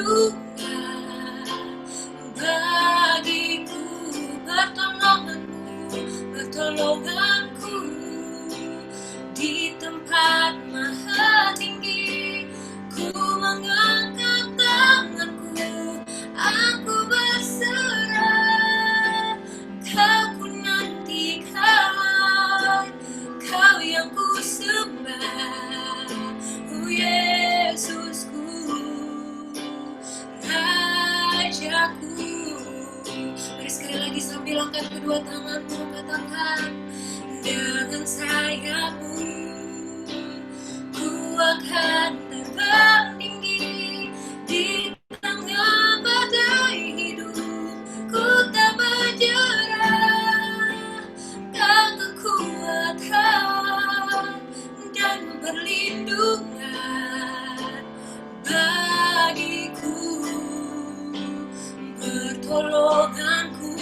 perlindungan bagiku, pertolonganku di tempat maha tinggi. Ku mengangkat tanganku, aku berserah. Kau ku nantikan, Kau yang ku sembah, Yesusku, Rajaku. Mari sekali lagi sambil angkat kedua tanganmu, katakan, dengan sayapmu ku akan terbang tinggi di tengah badai hidup. Ku tak bergerak, Kau kekuatan dan perlindungan bagiku, pertolonganku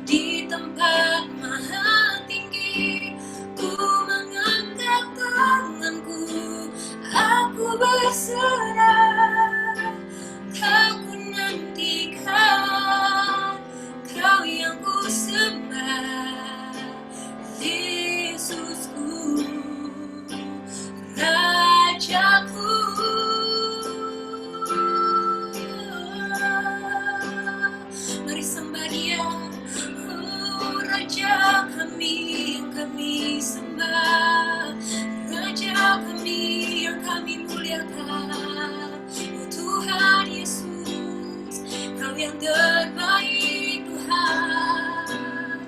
di tempat maha tinggi. Ku mengangkat tanganku, aku berserah. Kau ku nantikan, Kau yang ku sembah, Yesusku, Rajaku. Mari sembah Dia, oh Raja kami yang kami sembah, Raja kami yang kami muliakan. Oh Tuhan Yesus, Kau yang terbaik Tuhan.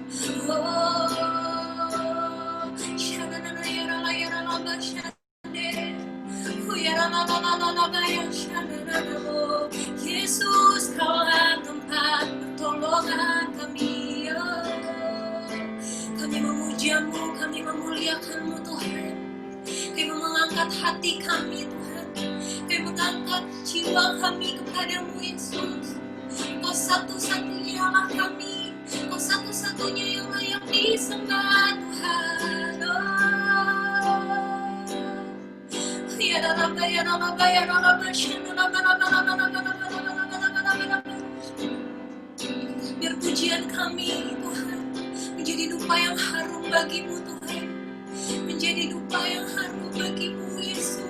Oh Yesus, Kaulah tempat pertolongan kami. Kami memuja-Mu, kami memuliakan-Mu Tuhan. Kami mengangkat hati kami Tuhan, kami mengangkat jiwa kami kepada-Mu Yesus. Kau satu-satunya Allah kami, Kau satu-satunya yang layak disembah Tuhan. Biar pujian kami Tuhan menjadi dupa yang harum bagi-Mu Tuhan, menjadi dupa yang harum bagi-Mu Yesus.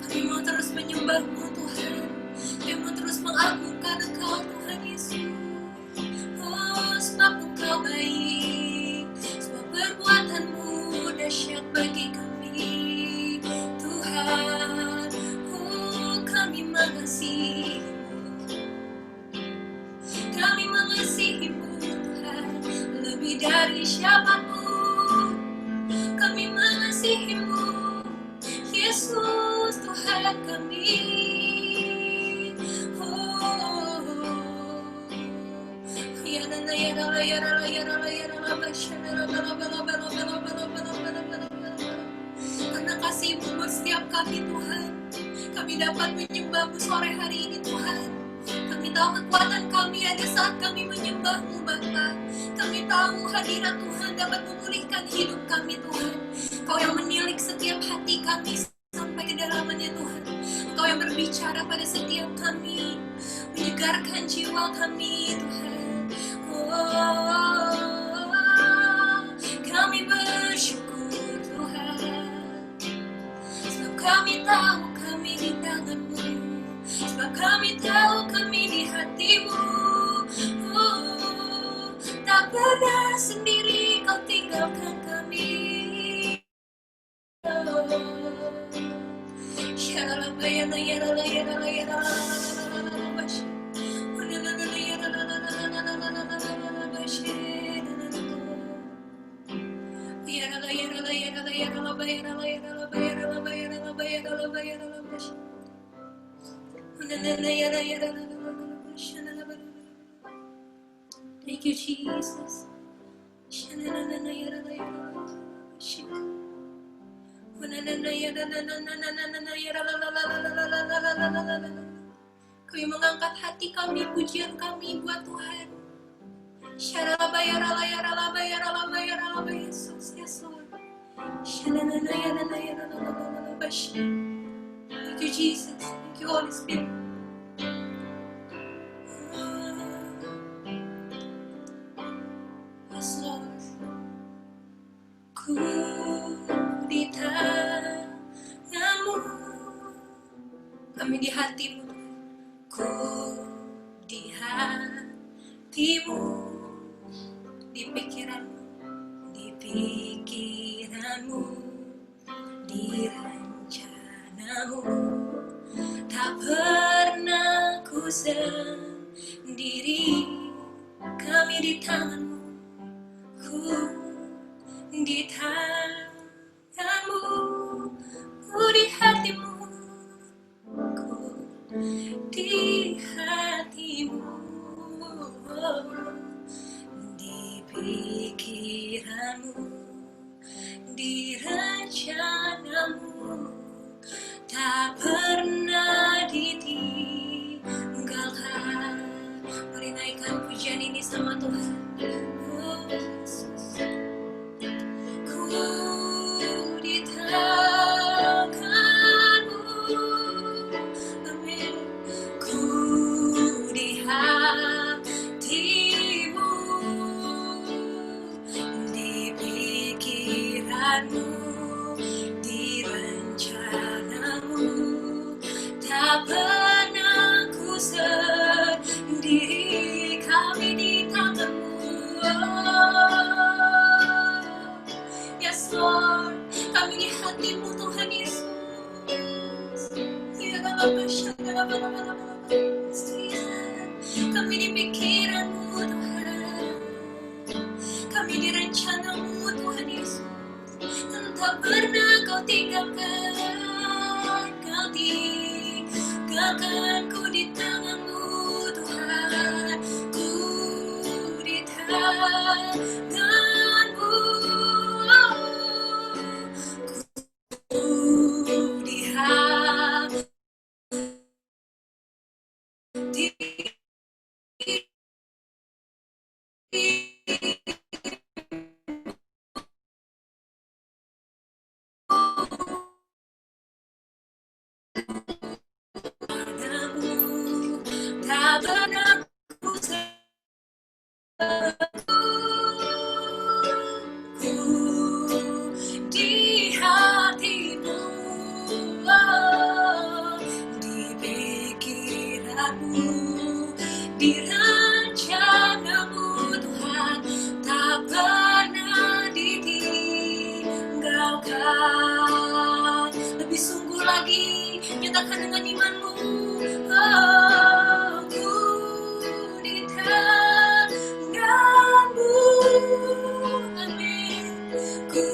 Kami mau terus menyembah-Mu Tuhan, kami mau terus mengagungkan Engkau Tuhan Yesus. Oh, sebab Engkau baik, sebab perbuatan-Mu dahsyat bagi kami Tuhan. Oh, kami mengasihi-Mu Tuhan, lebih dari siapapun. Kami mengasihi-Mu Yesus Tuhan kami. Oh, karena kasih-Mu buat setiap kami Tuhan, kami dapat menyembah-Mu sore hari ini Tuhan. Kami tahu kekuatan kami ada saat kami menyembah-Mu Bapa. Kami tahu hadirat Tuhan dapat memulihkan hidup kami Tuhan. Kau yang menilik setiap hati kami sampai kedalamannya Tuhan. Kau yang berbicara pada setiap kami, menyegarkan jiwa kami Tuhan. Oh, kami bersyukur Tuhan, sebab kami tahu kami di tangan-Mu, sebab kami tahu kami di hati-Mu. Oh, tak pernah sendiri Kau tinggalkan kami. Thank you, Jesus. Thank Kami mengangkat hati kami, pujian kami buat Tuhan. Yesus, yes Lord. Thank you Jesus, thank you Holy Spirit. Yes Lord. Ku di tanganmu, kami di hatimu. Ku di hatimu, di pikiranmu, di rencanamu. Tak pernah ku sendiri, kami di tanganmu. Ku di tanganmu, ku di hatimu, ku di hatimu, di pikiranmu, di rencanamu. Tak pernah ditinggalkan. Mari naikkan pujian ini sama Tuhan. Oh, Yesus. Ku di tanganmu, amin. Ku di hatimu, di pikiranmu, di rencanamu. Tak pernah ku sendiri, kami di tanganmu. Yes Lord, kami di hatimu Tuhan Yesus. Kami di pikiranmu Tuhan, kami di rencanamu Tuhan Yesus. Tak pernah kau tinggalkan, kau tinggalkan ku di tanganmu Tuhan. Ku di tanganmu, ku di hati. Tak pernah ku di hatimu, di pikiranmu, di rencanamu Tuhan. Tak pernah ditinggalkan. Lebih sungguh lagi nyatakan dengan imanmu. Ku di tanganmu, amin. Ku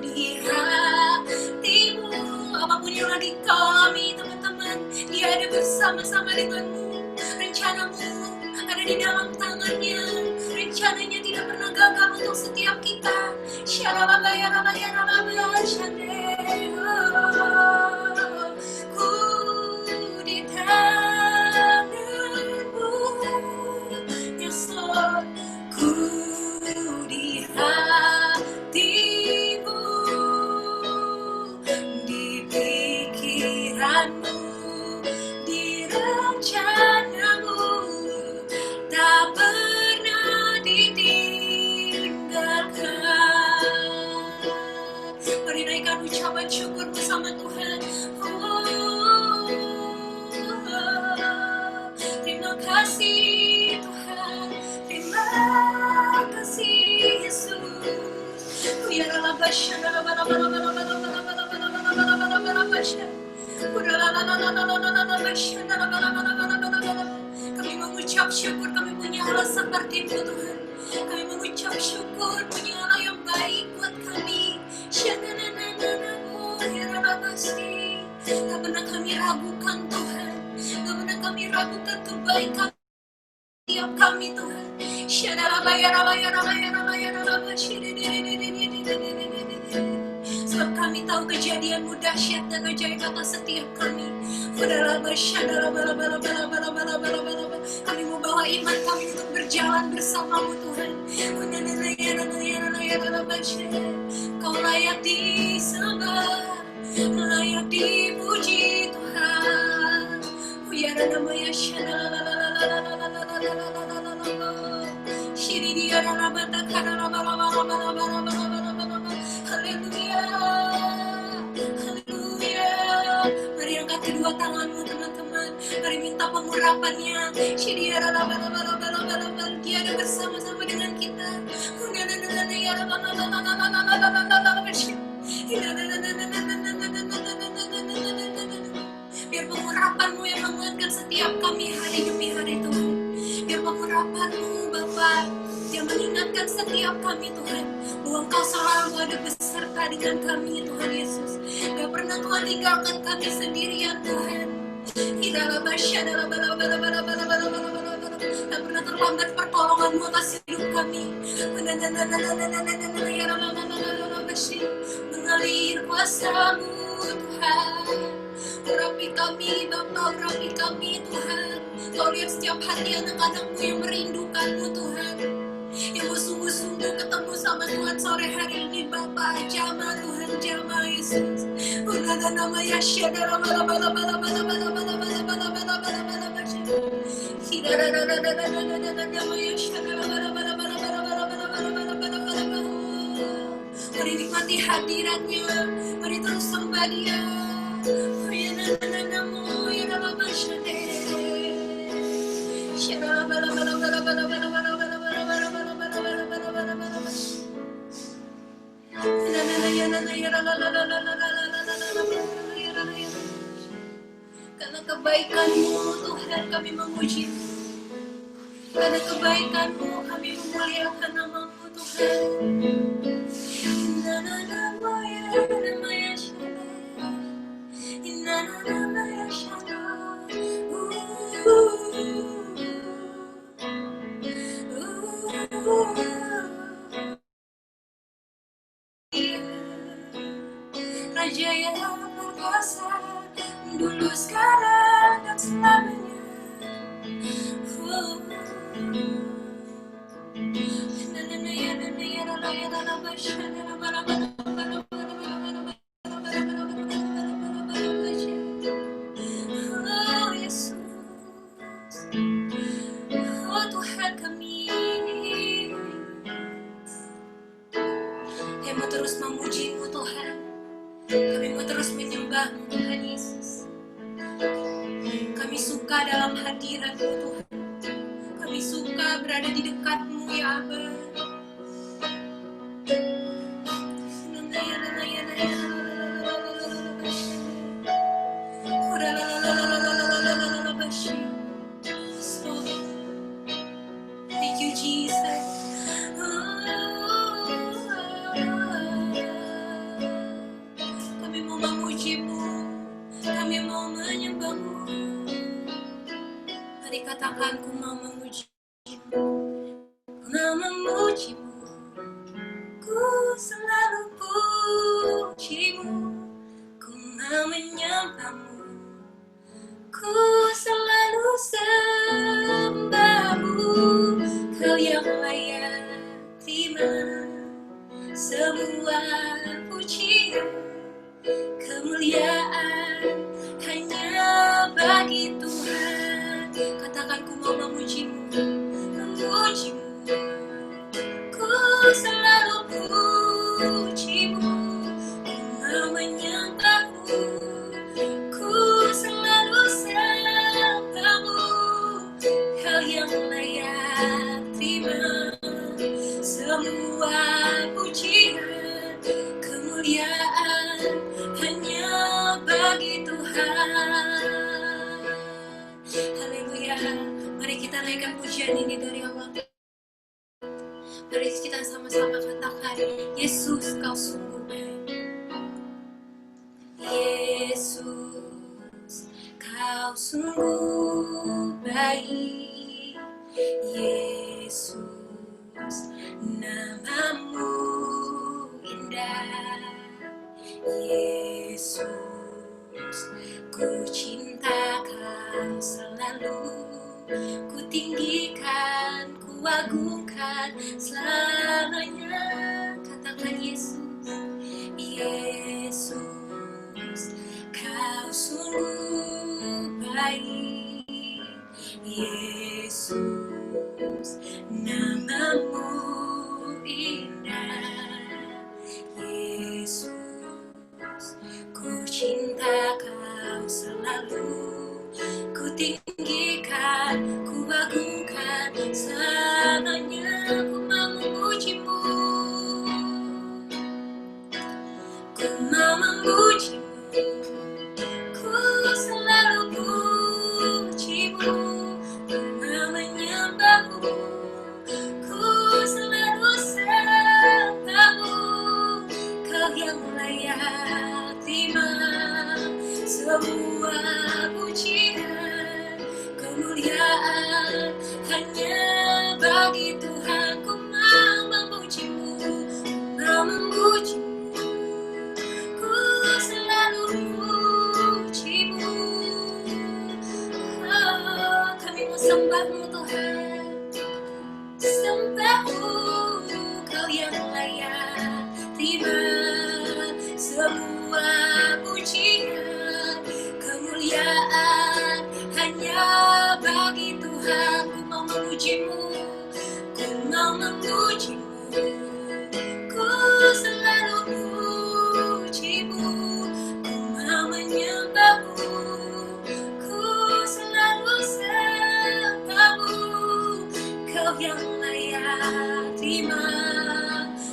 di hatimu. Apapun yang lagi kami teman-teman, dia ada bersama-sama denganmu. Rencanamu ada di dalam tangannya. Rencananya tidak pernah gagal untuk setiap kita. Ku di tanganmu, yes Lord. Ku di hatimu, di pikiranmu, di rencanamu. Tak pernah ditinggalkan. Mari naikkan ucapan syukur bersama Tuhan. Terima kasih Tuhan, terima kasih Yesus. Kami mengucap syukur, kami punya Allah seperti-Mu Tuhan. Kami mengucap syukur, punya Allah yang baik buat kami. Tak pernah kami ragukan Tuhan, tak pernah kami ragukan kebaikan tiap kami Tuhan. Sebab kami Kami tahu kejadian-Mu dahsyat dan ajaib atas setiap kami. Kami mau bawa iman kami untuk berjalan bersama-Mu Tuhan. Kau layak disembah, layak dipuji Tuhan. Haleluya, haleluya. Mari angkat kedua tanganmu teman-teman. Mari minta pengurapannya. Dia ada bersama-sama dengan kita. Biar pengurapan-Mu yang menguatkan setiap kami hari demi hari Tuhan. Biar pengurapan-Mu Bapa yang mengingatkan setiap kami Tuhan, bahwa Engkau selalu ada beserta dengan kami Tuhan Yesus. Gak pernah Tuhan tinggalkan kami sendirian Tuhan. Tak pernah terlambat pertolongan-Mu atas hidup kami. Mengalir kuasa-Mu Tuhan. Urapi kami Bapa, urapi kami Tuhan. Kau lihat setiap hati anak-anak-Mu yang merindukan-Mu Tuhan, yang bersungguh-sungguh ketemu sama Tuhan sore hari ini Bapa. Jamah Tuhan, jamah Yesus. Unada nama Yasha dalam mari nikmati hadiratnya, mari terus sembah Dia. Karena kebaikan-Mu Tuhan kami memuji-Mu. Karena kebaikan-Mu kami memuliakan nama-Mu Tuhan. Raja yang berkuasa dulu, sekarang, dan selamanya. Oh Yesus, oh Tuhan kami, kami mau terus memuji-Mu Tuhan. Kami mau terus menyembah-Mu Tuhan Yesus. Kami suka dalam hadirat-Mu Tuhan. Kami suka berada di dekat-Mu ya Aba. Thank you Jesus. Kami mau memuji-Mu, kami mau menyembah-Mu. Mari katakan, ku mau memuji-Mu, ku mau memuji-Mu, ku selalu puji-Mu, ku mau menyembah-Mu, ku selalu sembah-Mu. Kau yang layak terima semua pujian, kemuliaan hanya bagi Tuhan. Katakan, ku mau memuji-Mu, memuji-Mu, ku selalu puji-Mu, ku mau menyembah-Mu, ku selalu sembah-Mu. Kau yang layak terima semua pujian, kemuliaan hanya bagi Tuhan. Haleluya. Mari kita naikkan pujian ini dari Allah. Mari kita sama-sama katakan, Yesus Kau sungguh baik. Yesus Kau sungguh baik. Yesus, nama-Mu indah. Yesus, ku cinta Kau selalu, ku tinggikan, ku agungkan selamanya. Katakan Yesus, Yesus, Kau sungguh baik. Yesus, namamu indah. Yesus, ku cinta Kau selalu, ku tinggikan, ku agungkan selamanya. Ku mau memujimu, ku mau memujimu, ku selalu pujimu, ku mau menyembahmu, ku selalu sembahmu. Kau yang layak terima semua pujian, kemuliaan hanya bagi Tuhan. Ku mau memujimu, mau memujimu, ku selalu pujimu. Oh, kami mau sembahmu Tuhan, sembahmu. Kau yang layak terima semua pujian, kemuliaan hanya bagi Tuhan. Ku mau memujimu, ku mau memujimu, ku selalu pujimu, ku mau menyembahmu, ku selalu sembahmu. Kau yang layak terima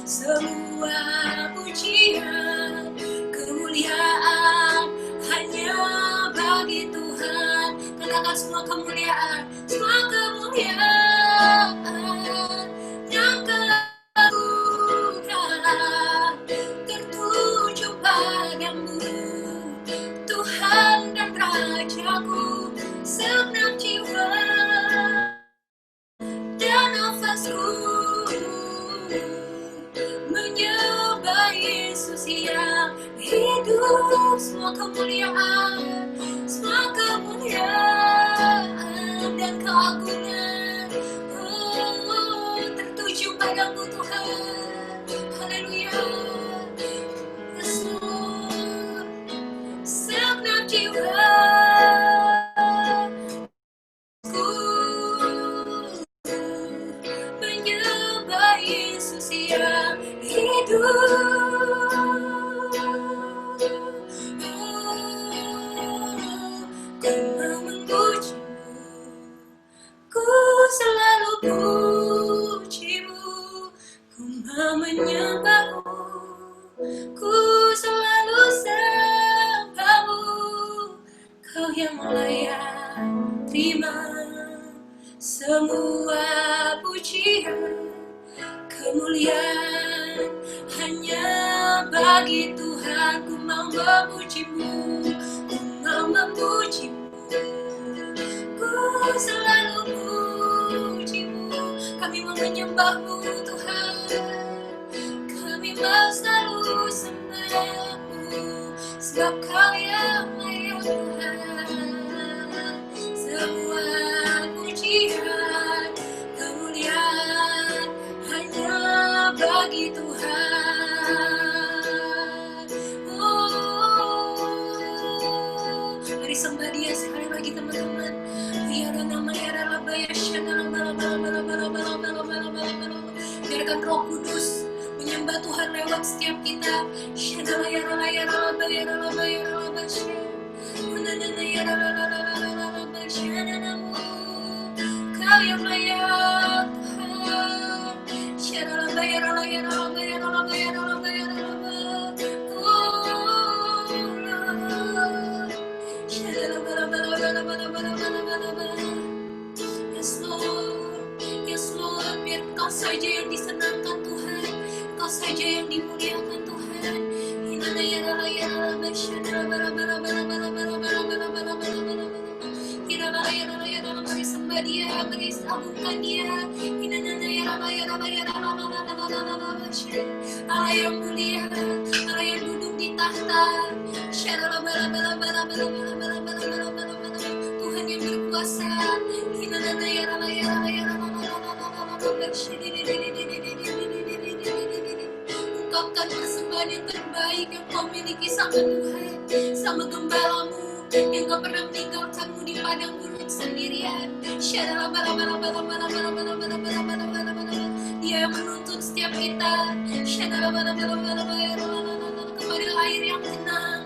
semua pujian, kemuliaan hanya bagi Tuhan. Katakan semua kemuliaan, semua kemuliaan yang keagungan tertuju padamu, Tuhan dan Rajaku. Segenap jiwa dan nafasku menyembah Yesus yang hidup. Semua kemuliaan, semua kemuliaan dan keagungan tertuju padamu Tuhan. Haleluya. Yes Lord. Segenap jiwa menyembah Yesus yang hidup. Ku mau memujimu, ku selalu pujimu, ku mau menyembahmu, ku selalu sembahmu. Kau yang layak terima semua pujian, kemuliaan hanya bagi Tuhan. Ku mau memujimu, ku mau memujimu, ku selalu pujimu. Kami mau menyembahmu Tuhan, kami mau selalu sembahmu, sebab Kau yang layak Tuhan. Semua pujian, kemuliaan hanya bagi Tuhan. Oh, mari sembah Dia sekali lagi teman-teman. Biarkan Roh Kudus menyembah Tuhan lewat setiap kita. Kau yang layak Yes Lord, yes Lord, biar Kau saja yang disenangkan Tuhan, Kau saja yang dimuliakan Tuhan. Mari sembah Dia, mari agungkan Dia. Allah yang mulia, Allah yang duduk di tahta. Tuhan yang berkuasa. Ungkapkan persembahan yang terbaik yang kau miliki sama Tuhan, sama gembalamu yang gak pernah meninggalkanmu di padang gurun sendirian. Dia yang menuntun setiap kita kepada air yang tenang.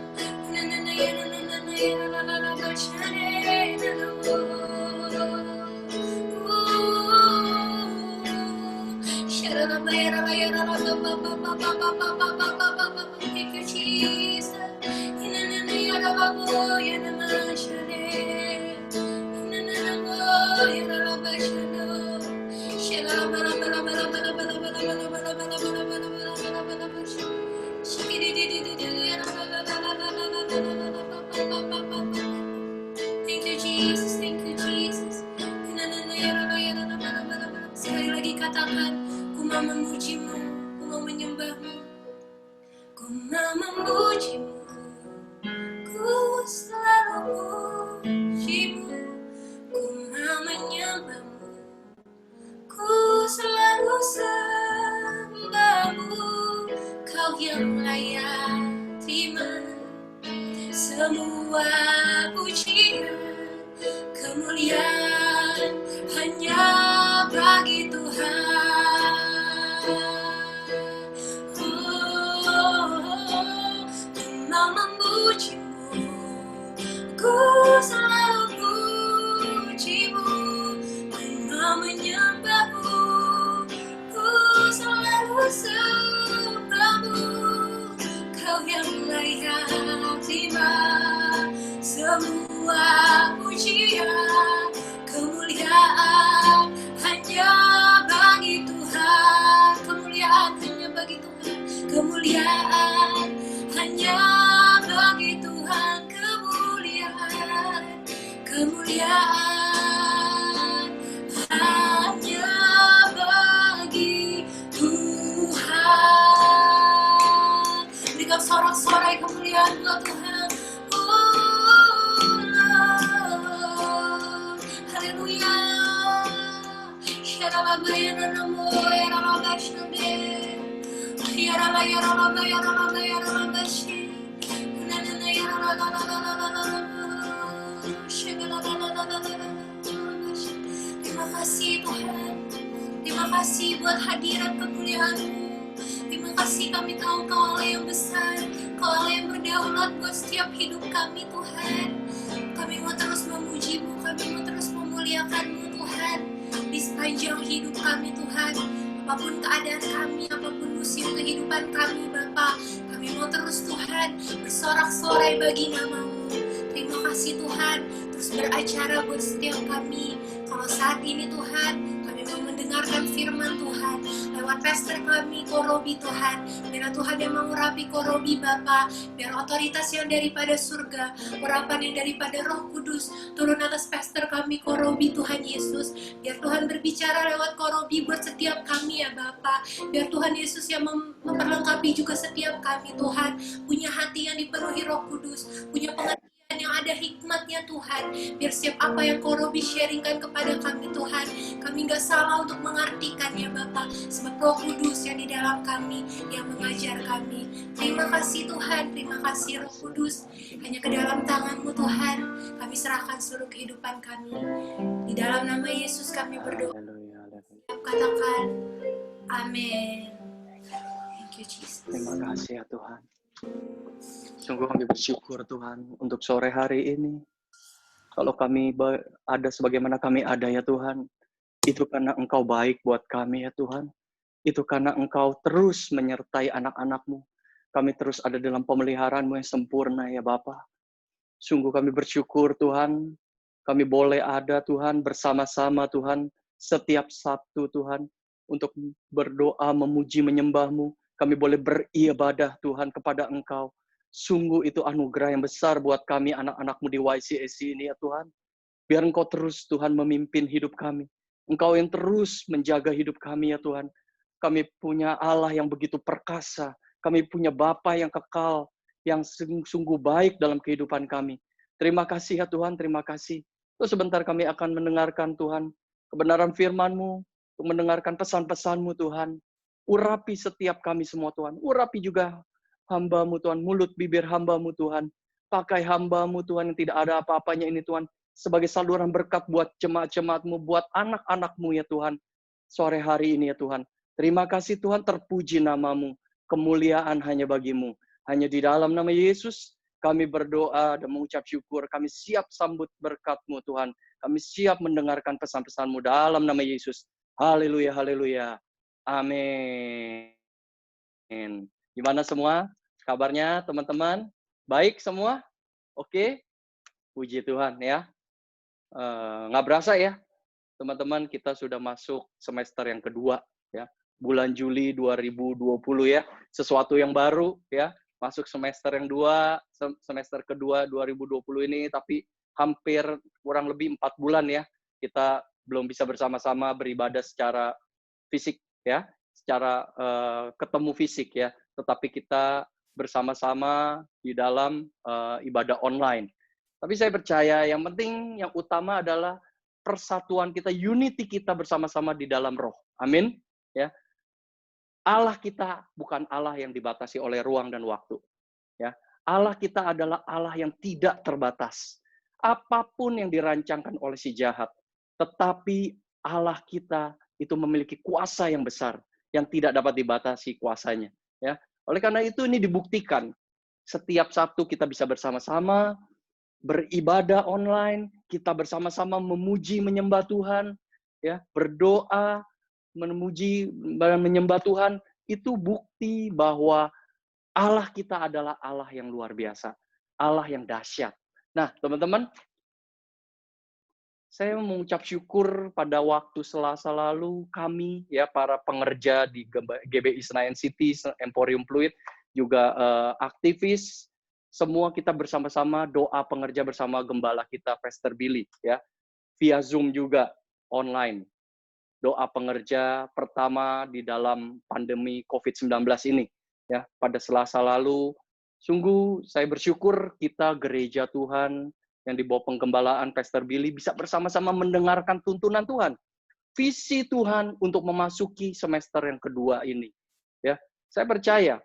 Thank you, Jesus. Thank you, Jesus. Thank you, Jesus. Sekali lagi katakan, ku mau memujimu, ku mau menyembahmu, ku mau memujimu, ku selalu memujimu, ku mau menyembahmu, ku selalu sembahmu. Kau yang layak terima semua pujian, kemuliaan hanya bagi Tuhan. Ku mau memujimu, ku selalu pujimu, ku mau menyembahmu, ku selalu sembahmu. Kau yang layak terima semua pujian, kemuliaan hanya bagi Tuhan. Kemuliaan hanya bagi Tuhan. Kemuliaan hanya bagi Tuhan. Kemuliaan, kemuliaan hanya bagi Tuhan. Berikan sorak-sorai kemuliaan buat Tuhan. Haleluya. Terima kasih Tuhan. Terima kasih buat hadirat kemuliaan-Mu. Terima kasih, kami tahu Kau Allah yang besar, Kau Allah yang berdaulat buat setiap hidup kami Tuhan. Kami mau terus memuji-Mu, kami mau terus memuliakan-Mu Tuhan di sepanjang hidup kami Tuhan. Apapun keadaan kami, apapun musim kehidupan kami Bapa, kami mau terus Tuhan bersorak-sorai bagi nama-Mu. Terima kasih Tuhan, terus beracara buat setiap kami. Kalau saat ini Tuhan, kami mau mendengarkan firman Tuhan lewat pastor kami, Korobi Tuhan. Biar Tuhan yang mengurapi Korobi Bapa, biar otoritas yang daripada surga, urapan yang daripada Roh Kudus turun atas pastor kami, Korobi Tuhan Yesus. Biar Tuhan berbicara lewat Korobi buat setiap kami ya Bapa. Biar Tuhan Yesus yang memperlengkapi juga setiap kami Tuhan, punya hati yang dipenuhi Roh Kudus, punya pengertian yang ada hikmatnya Tuhan. Biar setiap apa yang Korobi sharingkan kepada kami Tuhan, kami gak salah untuk mengartikannya Bapak, sebab Roh Kudus yang di dalam kami yang mengajar kami. Terima kasih Tuhan, terima kasih Roh Kudus. Hanya ke dalam tangan-Mu Tuhan kami serahkan seluruh kehidupan kami. Di dalam nama Yesus kami berdoa. Katakan amin. Thank you Jesus. Terima kasih ya Tuhan. Sungguh kami bersyukur Tuhan untuk sore hari ini. Kalau kami ada sebagaimana kami ada ya Tuhan, itu karena Engkau baik buat kami ya Tuhan. Itu karena Engkau terus menyertai anak-anak-Mu. Kami terus ada dalam pemeliharaan-Mu yang sempurna ya Bapa. Sungguh kami bersyukur Tuhan, kami boleh ada Tuhan bersama-sama Tuhan, setiap Sabtu Tuhan, untuk berdoa, memuji, menyembah-Mu. Kami boleh beribadah Tuhan kepada Engkau. Sungguh itu anugerah yang besar buat kami anak-anak-Mu di YCSC ini ya Tuhan. Biar Engkau terus Tuhan memimpin hidup kami. Engkau yang terus menjaga hidup kami ya Tuhan. Kami punya Allah yang begitu perkasa. Kami punya Bapa yang kekal, yang sungguh baik dalam kehidupan kami. Terima kasih ya Tuhan, terima kasih. Terus sebentar kami akan mendengarkan Tuhan, kebenaran firman-Mu, untuk mendengarkan pesan-pesan-Mu Tuhan. Urapi setiap kami semua Tuhan. Urapi juga hamba-Mu Tuhan, mulut bibir hamba-Mu Tuhan. Pakai hamba-Mu Tuhan yang tidak ada apa-apanya ini Tuhan. Sebagai saluran berkat buat jemaat-jemaat-Mu, buat anak-anak-Mu ya Tuhan. Sore hari ini ya Tuhan. Terima kasih Tuhan, terpuji nama-Mu. Kemuliaan hanya bagi-Mu. Hanya di dalam nama Yesus, kami berdoa dan mengucap syukur. Kami siap sambut berkat-Mu Tuhan. Kami siap mendengarkan pesan-pesan-Mu dalam nama Yesus. Haleluya, haleluya. Amin. Gimana semua? Kabarnya teman-teman? Baik semua? Oke? Puji Tuhan ya. Nggak berasa ya, teman-teman, kita sudah masuk semester yang kedua ya. Bulan Juli 2020 ya. Sesuatu yang baru ya. Masuk semester yang semester kedua 2020 ini, tapi hampir kurang lebih 4 bulan ya, kita belum bisa bersama-sama beribadah secara fisik ya, secara ketemu fisik ya, tetapi kita bersama-sama di dalam ibadah online. Tapi saya percaya yang penting, yang utama adalah persatuan kita, unity kita bersama-sama di dalam roh. Amin. Ya. Allah kita bukan Allah yang dibatasi oleh ruang dan waktu. Ya, Allah kita adalah Allah yang tidak terbatas. Apapun yang dirancangkan oleh si jahat, tetapi Allah kita itu memiliki kuasa yang besar yang tidak dapat dibatasi kuasanya. Ya, oleh karena itu ini dibuktikan. Setiap Sabtu kita bisa bersama-sama beribadah online, kita bersama-sama memuji menyembah Tuhan, ya, berdoa, memuji dan menyembah Tuhan, itu bukti bahwa Allah kita adalah Allah yang luar biasa, Allah yang dahsyat. Nah, teman-teman, saya mengucap syukur pada waktu Selasa lalu kami ya para pengerja di GBI Senayan City, Emporium Fluid, juga aktivis, semua kita bersama-sama doa pengerja bersama gembala kita Pastor Billy ya, via Zoom juga online. Doa pengerja pertama di dalam pandemi COVID-19 ini ya, pada Selasa lalu. Sungguh saya bersyukur kita gereja Tuhan yang di bawah penggembalaan Pastor Billy bisa bersama-sama mendengarkan tuntunan Tuhan, visi Tuhan untuk memasuki semester yang kedua ini ya. Saya percaya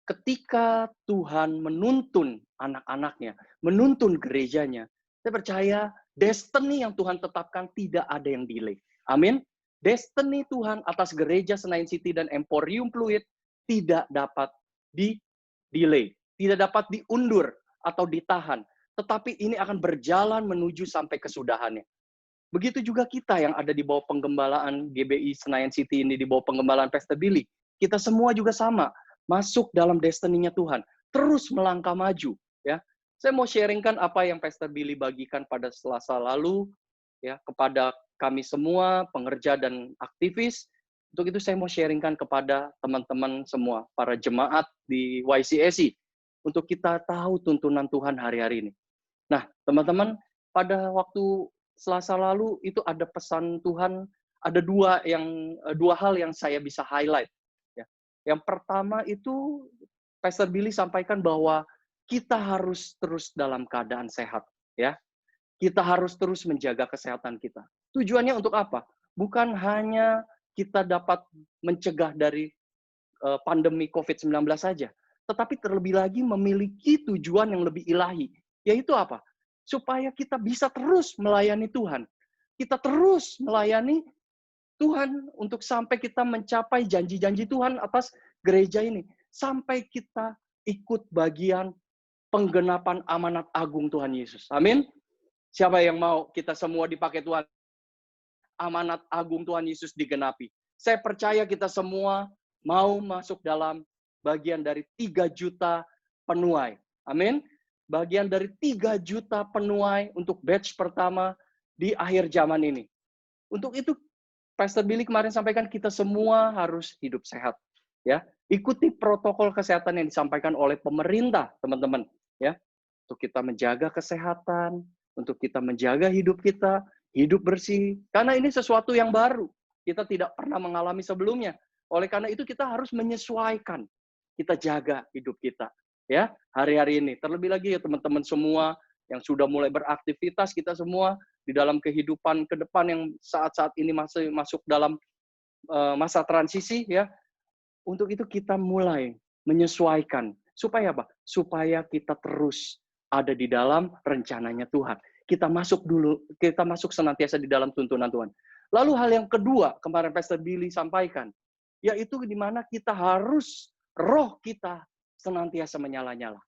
ketika Tuhan menuntun anak-anaknya, menuntun gerejanya, saya percaya destiny yang Tuhan tetapkan tidak ada yang delay. Amin. Destiny Tuhan atas gereja Senayan City dan Emporium Fluid tidak dapat di-delay, tidak dapat diundur atau ditahan, tetapi ini akan berjalan menuju sampai kesudahannya. Begitu juga kita yang ada di bawah penggembalaan GBI Senayan City ini, di bawah penggembalaan Pastor Billy, kita semua juga sama, masuk dalam destiny-nya Tuhan, terus melangkah maju. Ya, saya mau sharingkan apa yang Pastor Billy bagikan pada Selasa lalu, ya, kepada kami semua, pengerja dan aktivis. Untuk itu saya mau sharingkan kepada teman-teman semua, para jemaat di YCSI, untuk kita tahu tuntunan Tuhan hari-hari ini. Nah, teman-teman, pada waktu Selasa lalu itu ada pesan Tuhan, ada dua hal yang saya bisa highlight. Ya. Yang pertama itu Pastor Billy sampaikan bahwa kita harus terus dalam keadaan sehat. Ya, kita harus terus menjaga kesehatan kita. Tujuannya untuk apa? Bukan hanya kita dapat mencegah dari pandemi COVID-19 saja, tetapi terlebih lagi memiliki tujuan yang lebih ilahi, yaitu apa? Supaya kita bisa terus melayani Tuhan. Kita terus melayani Tuhan untuk sampai kita mencapai janji-janji Tuhan atas gereja ini. Sampai kita ikut bagian penggenapan amanat agung Tuhan Yesus. Amin. Siapa yang mau kita semua dipakai Tuhan? Amanat agung Tuhan Yesus digenapi. Saya percaya kita semua mau masuk dalam bagian dari 3 juta penuai. Amin. Bagian dari 3 juta penuai untuk batch pertama di akhir zaman ini. Untuk itu, Pastor Billy kemarin sampaikan kita semua harus hidup sehat. Ya, ikuti protokol kesehatan yang disampaikan oleh pemerintah, teman-teman. Ya, untuk kita menjaga kesehatan, untuk kita menjaga hidup kita, hidup bersih. Karena ini sesuatu yang baru. Kita tidak pernah mengalami sebelumnya. Oleh karena itu kita harus menyesuaikan. Kita jaga hidup kita. ya, hari-hari ini. Terlebih lagi ya teman-teman semua yang sudah mulai beraktivitas, kita semua di dalam kehidupan ke depan yang saat-saat ini masih masuk dalam masa transisi ya. Untuk itu kita mulai menyesuaikan. Supaya apa? Supaya kita terus ada di dalam rencananya Tuhan. Kita masuk dulu, kita masuk senantiasa di dalam tuntunan Tuhan. Lalu hal yang kedua, kemarin Pastor Billy sampaikan, yaitu di mana kita harus roh kita senantiasa menyala-nyala.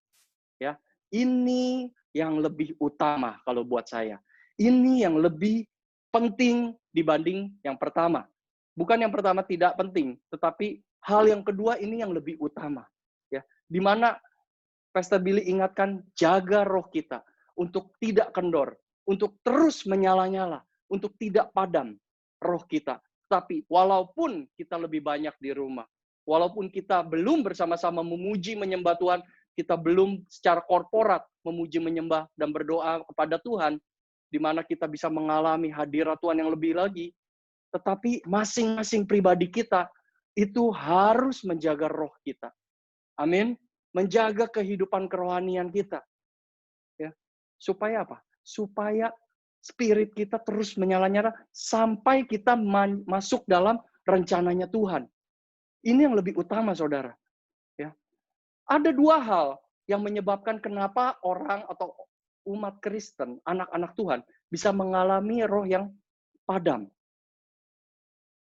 Ya, ini yang lebih utama kalau buat saya. Ini yang lebih penting dibanding yang pertama. Bukan yang pertama tidak penting, tetapi hal yang kedua ini yang lebih utama. Ya, di mana Pastor Billy ingatkan, jaga roh kita untuk tidak kendor, untuk terus menyala-nyala, untuk tidak padam roh kita. Tapi walaupun kita lebih banyak di rumah, walaupun kita belum bersama-sama memuji menyembah Tuhan, kita belum secara korporat memuji menyembah dan berdoa kepada Tuhan, di mana kita bisa mengalami hadirat Tuhan yang lebih lagi, tetapi masing-masing pribadi kita itu harus menjaga roh kita. Amin. Menjaga kehidupan kerohanian kita. Ya. Supaya apa? Supaya spirit kita terus menyala-nyala sampai kita masuk dalam rencananya Tuhan. Ini yang lebih utama, saudara. Ya. Ada dua hal yang menyebabkan kenapa orang atau umat Kristen, anak-anak Tuhan, bisa mengalami roh yang padam.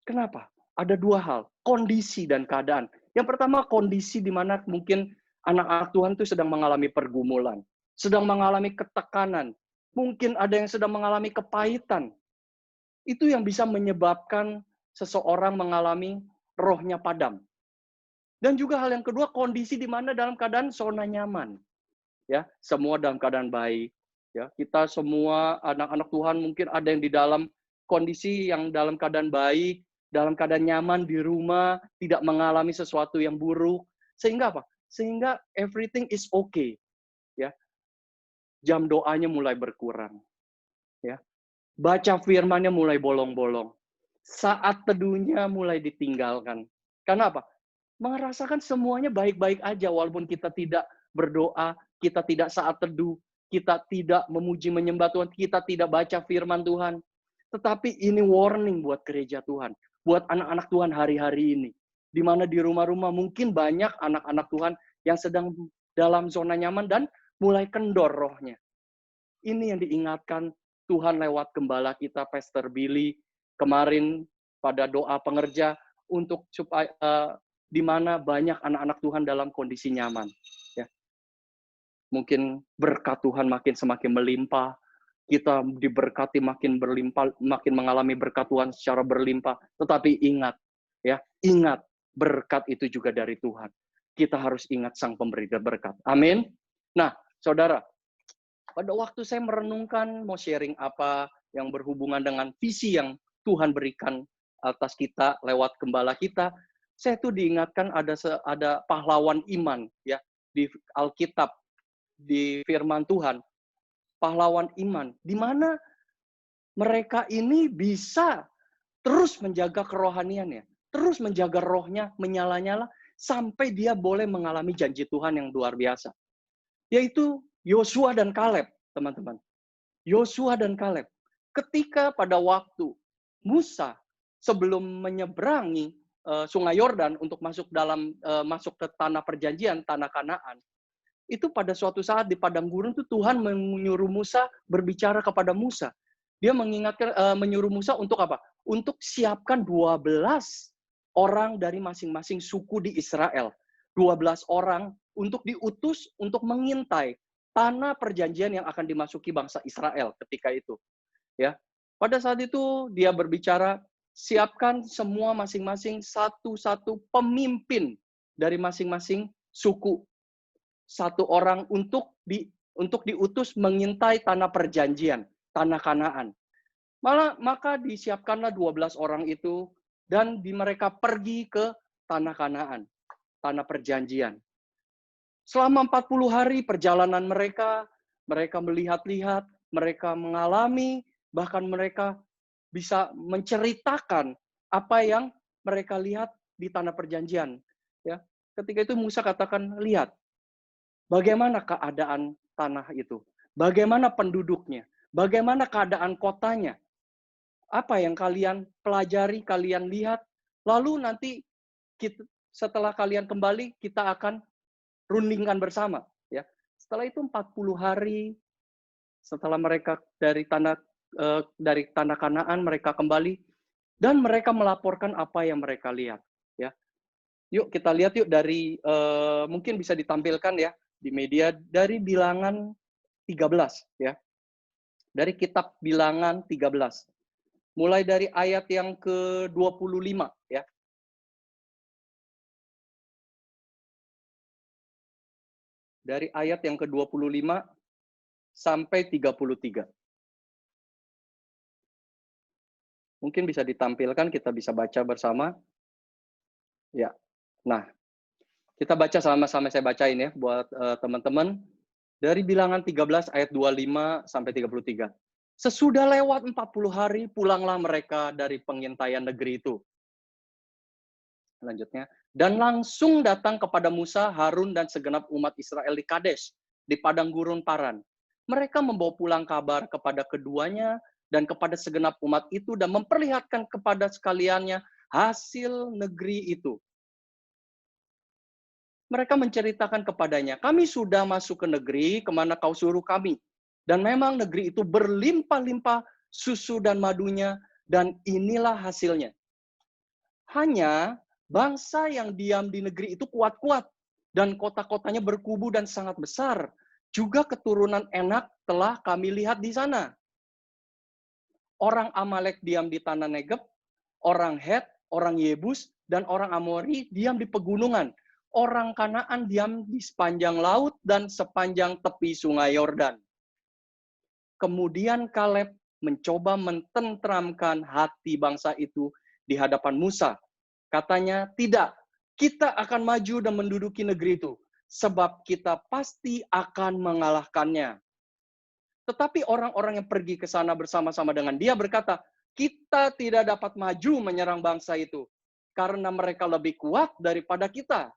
Kenapa? Ada dua hal, kondisi dan keadaan. Yang pertama, kondisi di mana mungkin anak-anak Tuhan itu sedang mengalami pergumulan, sedang mengalami ketekanan, mungkin ada yang sedang mengalami kepahitan. Itu yang bisa menyebabkan seseorang mengalami rohnya padam. Dan juga hal yang kedua, kondisi di mana dalam keadaan zona nyaman. Ya, semua dalam keadaan baik. Ya, kita semua anak-anak Tuhan mungkin ada yang di dalam kondisi yang dalam keadaan baik, dalam keadaan nyaman di rumah, tidak mengalami sesuatu yang buruk. Sehingga apa? Sehingga everything is okay. Ya. Jam doanya mulai berkurang. Ya. Baca firman-Nya mulai bolong-bolong. Saat teduhnya mulai ditinggalkan. Karena apa? Merasakan semuanya baik-baik aja walaupun kita tidak berdoa, kita tidak saat teduh, kita tidak memuji menyembah Tuhan, kita tidak baca firman Tuhan. Tetapi ini warning buat gereja Tuhan, buat anak-anak Tuhan hari-hari ini. Di mana di rumah-rumah mungkin banyak anak-anak Tuhan yang sedang dalam zona nyaman dan mulai kendor rohnya. Ini yang diingatkan Tuhan lewat gembala kita, Pastor Billy, kemarin pada doa pengerja, untuk supaya di mana banyak anak-anak Tuhan dalam kondisi nyaman. Ya. Mungkin berkat Tuhan makin semakin melimpah, kita diberkati makin berlimpah, makin mengalami berkat Tuhan secara berlimpah. Tetapi ingat, ya, ingat berkat itu juga dari Tuhan. Kita harus ingat Sang Pemberi berkat. Amin. Nah, saudara, pada waktu saya merenungkan mau sharing apa yang berhubungan dengan visi yang Tuhan berikan atas kita lewat gembala kita, saya tuh diingatkan ada pahlawan iman ya di Alkitab, di firman Tuhan. Pahlawan iman, di mana mereka ini bisa terus menjaga kerohaniannya, terus menjaga rohnya menyala-nyala sampai dia boleh mengalami janji Tuhan yang luar biasa. Yaitu Yosua dan Kaleb, teman-teman. Yosua dan Kaleb. Ketika pada waktu Musa sebelum menyeberangi Sungai Yordan untuk masuk ke tanah perjanjian, tanah Kanaan, itu pada suatu saat di padang gurun itu Tuhan menyuruh Musa berbicara kepada Musa. Dia menyuruh Musa untuk apa? Untuk siapkan 12 orang dari masing-masing suku di Israel. 12 orang untuk diutus untuk mengintai tanah perjanjian yang akan dimasuki bangsa Israel ketika itu. Ya. Pada saat itu dia berbicara, siapkan semua masing-masing satu-satu pemimpin dari masing-masing suku. Satu orang untuk diutus mengintai tanah perjanjian, tanah Kanaan. Maka disiapkanlah 12 orang itu dan mereka pergi ke tanah Kanaan, tanah perjanjian. Selama 40 hari perjalanan mereka melihat-lihat, mereka mengalami, bahkan mereka bisa menceritakan apa yang mereka lihat di tanah perjanjian. Ya, ketika itu Musa katakan, lihat, Bagaimana keadaan tanah itu? Bagaimana penduduknya? Bagaimana keadaan kotanya? Apa yang kalian pelajari, kalian lihat, lalu nanti setelah kalian kembali, kita akan rundingkan bersama. Ya. Setelah itu 40 hari, setelah mereka dari tanah Kanaan mereka kembali, dan mereka melaporkan apa yang mereka lihat. Ya. Yuk kita lihat yuk dari, mungkin bisa ditampilkan ya di media, dari Bilangan 13. Ya. Dari kitab Bilangan 13. Mulai dari ayat yang ke-25 ya. Dari ayat yang ke-25 sampai 33. Mungkin bisa ditampilkan, kita bisa baca bersama. Ya. Nah, kita baca sama-sama, saya bacain ya buat teman-teman. Dari Bilangan 13 ayat 25 sampai 33. Sesudah lewat 40 hari, pulanglah mereka dari pengintaian negeri itu. Selanjutnya, dan langsung datang kepada Musa, Harun, dan segenap umat Israel di Kadesh, di padang gurun Paran. Mereka membawa pulang kabar kepada keduanya dan kepada segenap umat itu dan memperlihatkan kepada sekaliannya hasil negeri itu. Mereka menceritakan kepadanya, kami sudah masuk ke negeri kemana kau suruh kami. Dan memang negeri itu berlimpah-limpah susu dan madunya, dan inilah hasilnya. Hanya bangsa yang diam di negeri itu kuat-kuat, dan kota-kotanya berkubu dan sangat besar. Juga keturunan Enak telah kami lihat di sana. Orang Amalek diam di tanah Negeb, orang Het, orang Yebus, dan orang Amori diam di pegunungan. Orang Kanaan diam di sepanjang laut dan sepanjang tepi sungai Yordan. Kemudian Kaleb mencoba mententramkan hati bangsa itu di hadapan Musa. Katanya, tidak, kita akan maju dan menduduki negeri itu, sebab kita pasti akan mengalahkannya. Tetapi orang-orang yang pergi ke sana bersama-sama dengan dia berkata, kita tidak dapat maju menyerang bangsa itu, karena mereka lebih kuat daripada kita.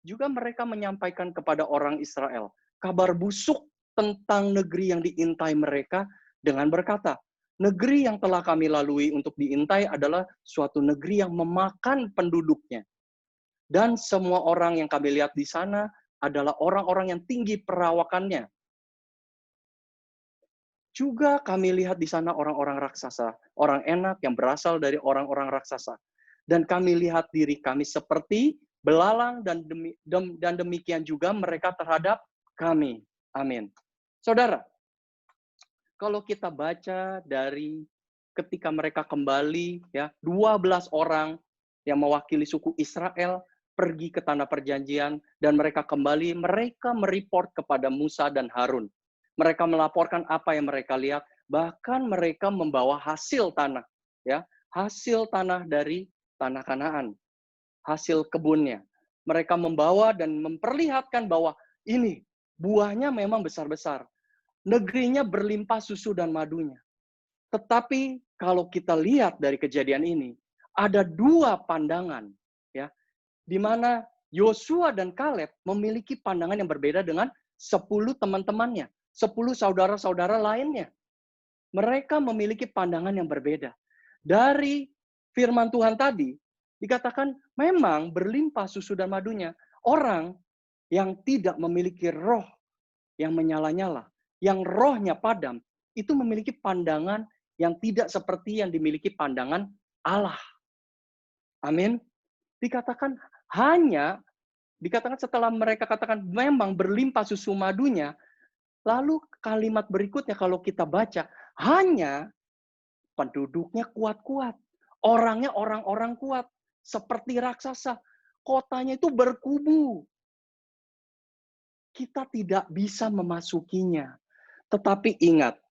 Juga mereka menyampaikan kepada orang Israel kabar busuk tentang negeri yang diintai mereka dengan berkata, negeri yang telah kami lalui untuk diintai adalah suatu negeri yang memakan penduduknya. Dan semua orang yang kami lihat di sana adalah orang-orang yang tinggi perawakannya. Juga kami lihat di sana orang-orang raksasa, orang Enak yang berasal dari orang-orang raksasa. Dan kami lihat diri kami seperti belalang, dan demikian juga mereka terhadap kami. Amin. Saudara, kalau kita baca dari ketika mereka kembali, ya 12 orang yang mewakili suku Israel pergi ke tanah perjanjian, dan mereka kembali, mereka mereport kepada Musa dan Harun. Mereka melaporkan apa yang mereka lihat, bahkan mereka membawa hasil tanah, ya hasil tanah dari tanah Kanaan, hasil kebunnya. Mereka membawa dan memperlihatkan bahwa ini buahnya memang besar-besar. Negerinya berlimpah susu dan madunya. Tetapi kalau kita lihat dari kejadian ini, ada dua pandangan, ya, di mana Yosua dan Kaleb memiliki pandangan yang berbeda dengan 10 teman-temannya, 10 saudara-saudara lainnya. Mereka memiliki pandangan yang berbeda. Dari firman Tuhan tadi, dikatakan memang berlimpah susu dan madunya. Orang yang tidak memiliki roh yang menyala-nyala, yang rohnya padam, itu memiliki pandangan yang tidak seperti yang dimiliki pandangan Allah. Amin. Dikatakan setelah mereka katakan memang berlimpah susu madunya, lalu kalimat berikutnya kalau kita baca, hanya penduduknya kuat-kuat. Orangnya orang-orang kuat. Seperti raksasa. Kotanya itu berkubu. Kita tidak bisa memasukinya. Tetapi ingat,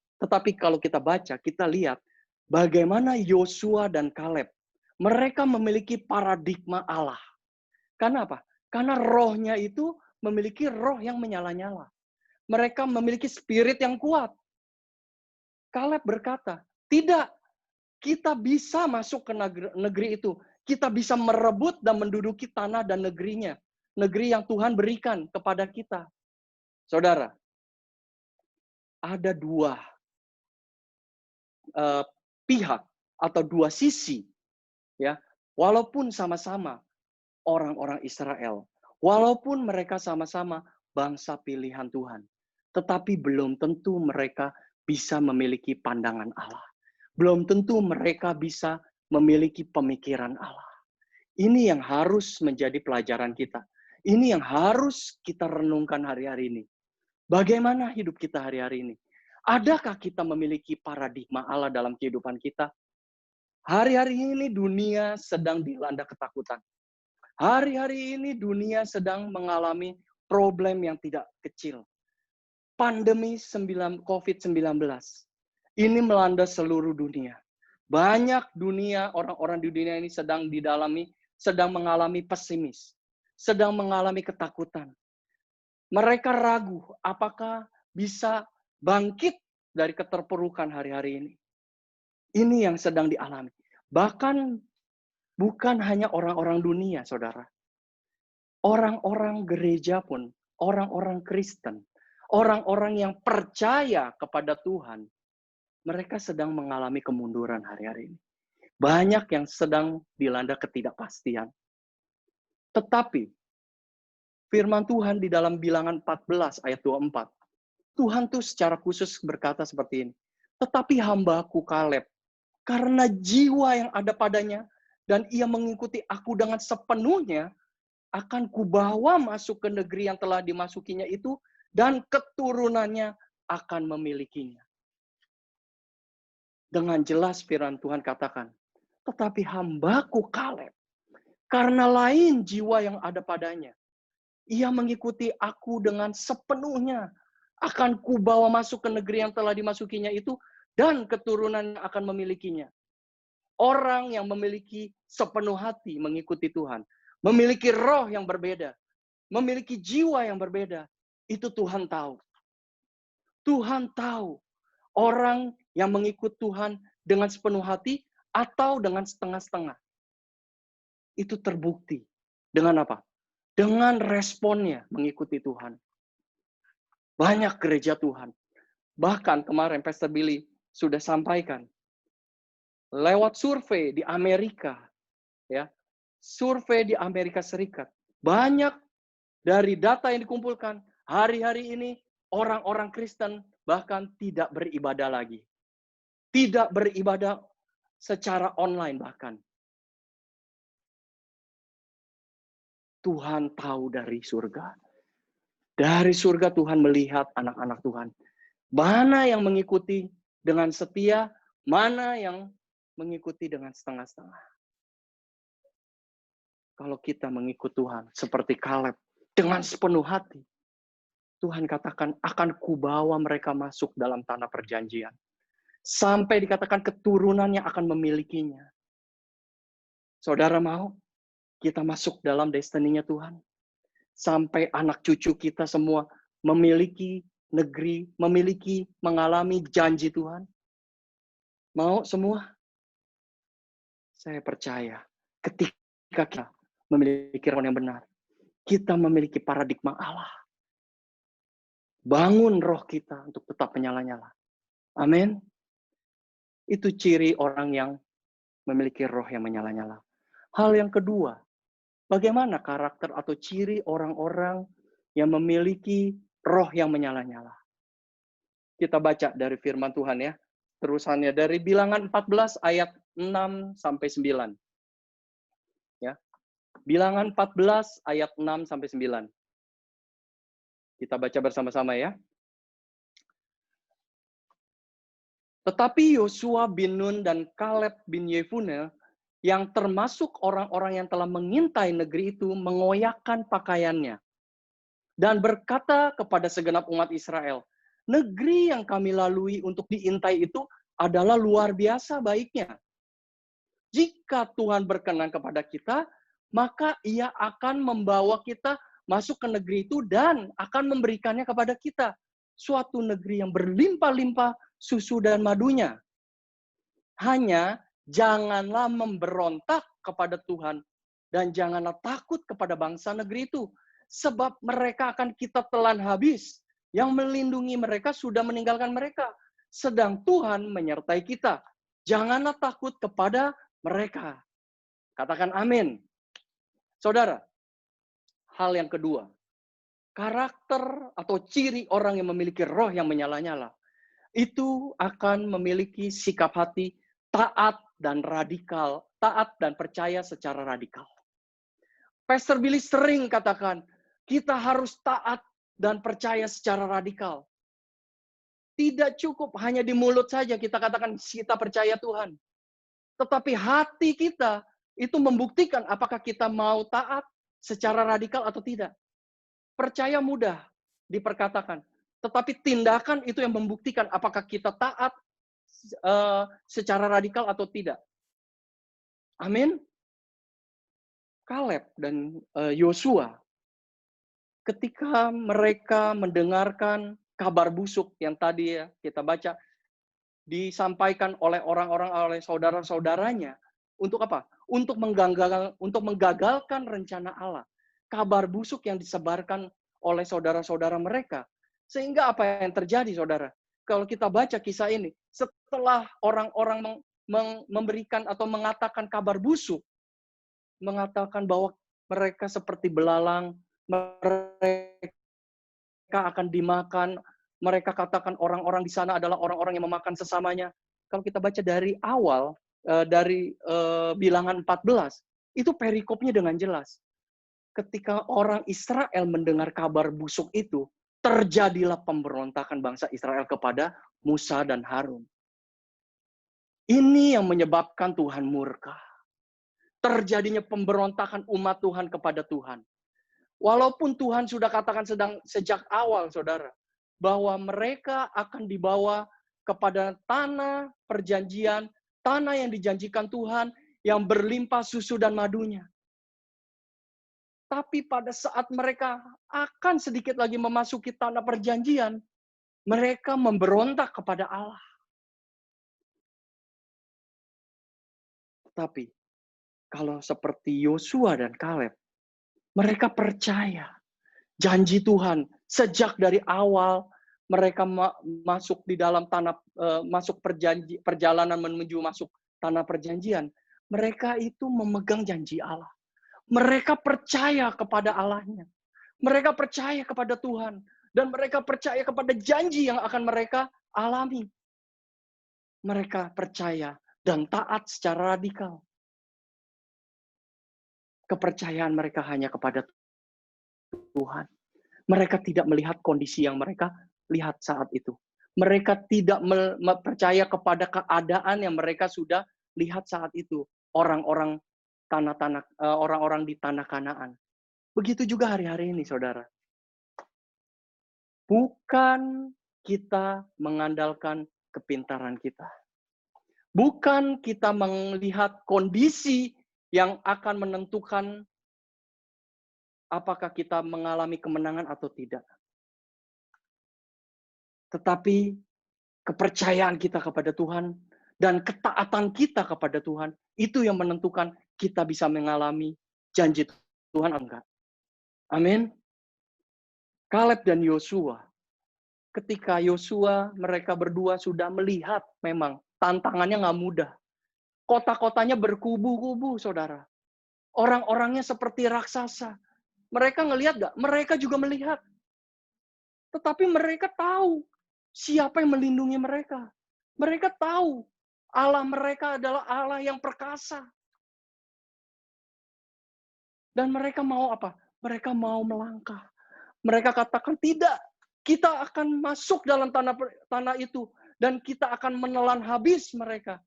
kalau kita baca, kita lihat bagaimana Yosua dan Kaleb. Mereka memiliki paradigma Allah. Karena apa? Karena rohnya itu memiliki roh yang menyala-nyala. Mereka memiliki spirit yang kuat. Kaleb berkata, tidak, kita bisa masuk ke negeri itu. Kita bisa merebut dan menduduki tanah dan negerinya. Negeri yang Tuhan berikan kepada kita. Saudara, ada dua pihak atau dua sisi, ya. Walaupun sama-sama orang-orang Israel, walaupun mereka sama-sama bangsa pilihan Tuhan, tetapi belum tentu mereka bisa memiliki pandangan Allah. Belum tentu mereka bisa memiliki pemikiran Allah. Ini yang harus menjadi pelajaran kita. Ini yang harus kita renungkan hari-hari ini. Bagaimana hidup kita hari-hari ini? Adakah kita memiliki paradigma Allah dalam kehidupan kita? Hari-hari ini dunia sedang dilanda ketakutan. Hari-hari ini dunia sedang mengalami problem yang tidak kecil. Pandemi COVID-19 ini melanda seluruh dunia. Banyak orang-orang di dunia ini sedang mengalami pesimis, sedang mengalami ketakutan. Mereka ragu apakah bisa bangkit dari keterpurukan hari-hari ini. Ini yang sedang dialami. Bahkan bukan hanya orang-orang dunia, saudara. Orang-orang gereja pun, orang-orang Kristen, orang-orang yang percaya kepada Tuhan, mereka sedang mengalami kemunduran hari-hari ini. Banyak yang sedang dilanda ketidakpastian. Tetapi, firman Tuhan di dalam Bilangan 14 ayat 24, Tuhan tuh secara khusus berkata seperti ini. Tetapi hamba-Ku Kaleb, karena jiwa yang ada padanya, dan ia mengikuti aku dengan sepenuhnya, akan kubawa masuk ke negeri yang telah dimasukinya itu, dan keturunannya akan memilikinya. Dengan jelas firman Tuhan katakan, tetapi hamba-Ku Kaleb, karena lain jiwa yang ada padanya, ia mengikuti aku dengan sepenuhnya, akan kubawa masuk ke negeri yang telah dimasukinya itu, dan keturunannya akan memilikinya. Orang yang memiliki sepenuh hati mengikuti Tuhan, memiliki roh yang berbeda, memiliki jiwa yang berbeda, itu Tuhan tahu. Tuhan tahu orang yang mengikut Tuhan dengan sepenuh hati atau dengan setengah-setengah. Itu terbukti. Dengan apa? Dengan responnya mengikuti Tuhan. Banyak gereja Tuhan. Bahkan kemarin Pastor Billy sudah sampaikan. Lewat survei di Amerika, ya, survei di Amerika Serikat, banyak dari data yang dikumpulkan, hari-hari ini orang-orang Kristen bahkan tidak beribadah lagi. Tidak beribadah secara online bahkan. Tuhan tahu dari surga. Dari surga Tuhan melihat anak-anak Tuhan. Mana yang mengikuti dengan setia, mana yang mengikuti dengan setengah-setengah. Kalau kita mengikut Tuhan seperti Kaleb dengan sepenuh hati, Tuhan katakan akan kubawa mereka masuk dalam tanah perjanjian. Sampai dikatakan keturunannya akan memilikinya. Saudara mau kita masuk dalam destiny-nya Tuhan? Sampai anak cucu kita semua memiliki negeri, mengalami janji Tuhan? Mau semua? Saya percaya ketika kita memiliki roh yang benar, kita memiliki paradigma Allah. Bangun roh kita untuk tetap menyala-nyala. Amin. Itu ciri orang yang memiliki roh yang menyala-nyala. Hal yang kedua, bagaimana karakter atau ciri orang-orang yang memiliki roh yang menyala-nyala? Kita baca dari firman Tuhan ya. Terusannya dari Bilangan 14 ayat 6 sampai 9. Ya. Bilangan 14 ayat 6 sampai 9. Kita baca bersama-sama ya. Tetapi Yosua bin Nun dan Kaleb bin Yefune yang termasuk orang-orang yang telah mengintai negeri itu mengoyakkan pakaiannya dan berkata kepada segenap umat Israel, negeri yang kami lalui untuk diintai itu adalah luar biasa baiknya. Jika Tuhan berkenan kepada kita, maka Ia akan membawa kita masuk ke negeri itu dan akan memberikannya kepada kita. Suatu negeri yang berlimpah-limpah susu dan madunya. Hanya janganlah memberontak kepada Tuhan dan janganlah takut kepada bangsa negeri itu. Sebab mereka akan kita telan habis Yang melindungi mereka sudah meninggalkan mereka. Sedang Tuhan menyertai kita. Janganlah takut kepada mereka. Katakan amin. Saudara, hal yang kedua. Karakter atau ciri orang yang memiliki roh yang menyala-nyala. Itu akan memiliki sikap hati taat dan radikal. Taat dan percaya secara radikal. Pastor Billy sering katakan, kita harus taat dan percaya secara radikal. Tidak cukup hanya di mulut saja kita katakan kita percaya Tuhan. Tetapi hati kita itu membuktikan apakah kita mau taat secara radikal atau tidak. Percaya mudah diperkatakan. Tetapi tindakan itu yang membuktikan apakah kita taat secara radikal atau tidak. Amin. Kaleb dan Yosua, ketika mereka mendengarkan kabar busuk yang tadi ya kita baca, disampaikan oleh orang-orang, oleh saudara-saudaranya, untuk apa? Untuk menggagalkan rencana Allah. Kabar busuk yang disebarkan oleh saudara-saudara mereka. Sehingga apa yang terjadi, saudara? Kalau kita baca kisah ini, setelah orang-orang memberikan atau mengatakan kabar busuk, mengatakan bahwa mereka seperti belalang, mereka akan dimakan, mereka katakan orang-orang di sana adalah orang-orang yang memakan sesamanya. Kalau kita baca dari awal, dari bilangan 14, itu perikopnya dengan jelas. Ketika orang Israel mendengar kabar busuk itu, terjadilah pemberontakan bangsa Israel kepada Musa dan Harun. Ini yang menyebabkan Tuhan murka. Terjadinya pemberontakan umat Tuhan kepada Tuhan. Walaupun Tuhan sudah katakan sejak awal, saudara, bahwa mereka akan dibawa kepada tanah perjanjian, tanah yang dijanjikan Tuhan, yang berlimpah susu dan madunya. Tapi pada saat mereka akan sedikit lagi memasuki tanah perjanjian, mereka memberontak kepada Allah. Tapi kalau seperti Yosua dan Kaleb, mereka percaya janji Tuhan sejak dari awal mereka masuk di dalam tanah masuk perjalanan menuju masuk tanah perjanjian, mereka itu memegang janji Allah. Mereka percaya kepada Allahnya. Mereka percaya kepada Tuhan dan mereka percaya kepada janji yang akan mereka alami. Mereka percaya dan taat secara radikal. Kepercayaan mereka hanya kepada Tuhan. Mereka tidak melihat kondisi yang mereka lihat saat itu. Mereka tidak percaya kepada keadaan yang mereka sudah lihat saat itu. Orang-orang orang-orang di tanah Kanaan. Begitu juga hari-hari ini, saudara. Bukan kita mengandalkan kepintaran kita. Bukan kita melihat kondisi yang akan menentukan apakah kita mengalami kemenangan atau tidak. Tetapi kepercayaan kita kepada Tuhan dan ketaatan kita kepada Tuhan, itu yang menentukan kita bisa mengalami janji Tuhan atau enggak. Amin. Kaleb dan Yosua, ketika Yosua mereka berdua sudah melihat memang tantangannya nggak mudah. Kota-kotanya berkubu-kubu, saudara. Orang-orangnya seperti raksasa. Mereka ngelihat nggak? Mereka juga melihat. Tetapi mereka tahu siapa yang melindungi mereka. Mereka tahu Allah mereka adalah Allah yang perkasa. Dan mereka mau apa? Mereka mau melangkah. Mereka katakan, tidak. Kita akan masuk dalam tanah itu. Dan kita akan menelan habis mereka.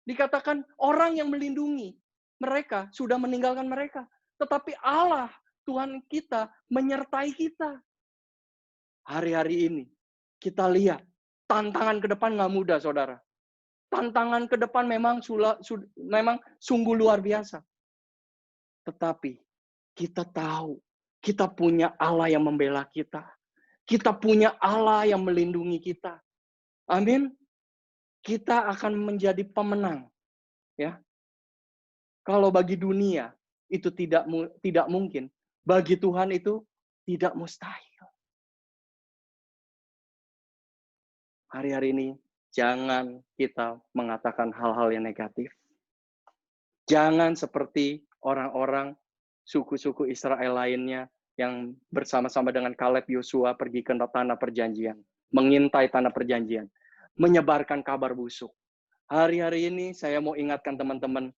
Dikatakan orang yang melindungi mereka sudah meninggalkan mereka. Tetapi Allah, Tuhan kita, menyertai kita. Hari-hari ini, kita lihat, tantangan ke depan nggak mudah, saudara. Tantangan ke depan memang sungguh luar biasa. Tetapi kita tahu, kita punya Allah yang membela kita. Kita punya Allah yang melindungi kita. Amin. Kita akan menjadi pemenang. Ya. Kalau bagi dunia itu tidak mungkin, bagi Tuhan itu tidak mustahil. Hari-hari ini, jangan kita mengatakan hal-hal yang negatif. Jangan seperti orang-orang suku-suku Israel lainnya yang bersama-sama dengan Kaleb Yosua pergi ke tanah perjanjian, mengintai tanah perjanjian, menyebarkan kabar busuk. Hari-hari ini saya mau ingatkan teman-teman,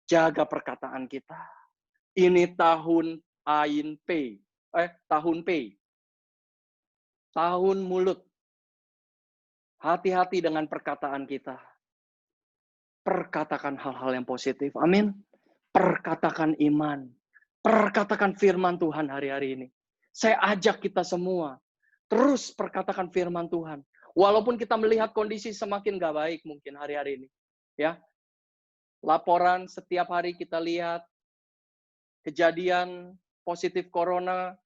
jaga perkataan kita. Ini tahun Ain Pei, tahun Pei, tahun mulut. Hati-hati dengan perkataan kita. Perkatakan hal-hal yang positif. Amin. Perkatakan iman. Perkatakan firman Tuhan hari-hari ini. Saya ajak kita semua. Terus perkatakan firman Tuhan. Walaupun kita melihat kondisi semakin gak baik mungkin hari-hari ini. Ya, laporan setiap hari kita lihat kejadian positif corona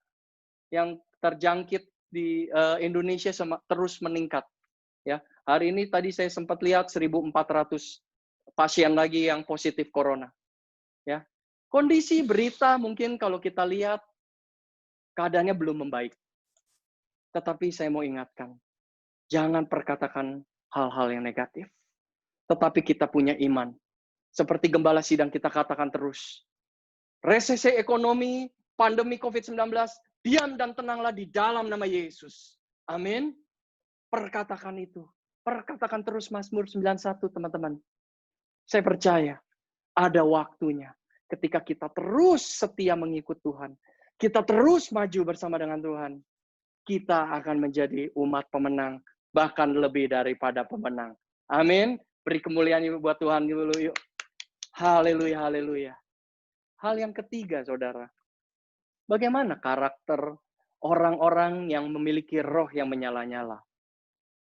yang terjangkit di Indonesia terus meningkat. Ya, hari ini tadi saya sempat lihat 1.400 pasien lagi yang positif corona. Ya, kondisi berita mungkin kalau kita lihat keadaannya belum membaik. Tetapi saya mau ingatkan, jangan perkatakan hal-hal yang negatif. Tetapi kita punya iman. Seperti gembala sidang kita katakan terus. Resesi ekonomi, pandemi COVID-19, diam dan tenanglah di dalam nama Yesus. Amin. Perkatakan itu. Perkatakan terus Mazmur 91, teman-teman. Saya percaya ada waktunya ketika kita terus setia mengikut Tuhan. Kita terus maju bersama dengan Tuhan. Kita akan menjadi umat pemenang, bahkan lebih daripada pemenang. Amin. Beri kemuliaan buat Tuhan dulu yuk. Haleluya, haleluya. Hal yang ketiga, saudara. Bagaimana karakter orang-orang yang memiliki roh yang menyala-nyala?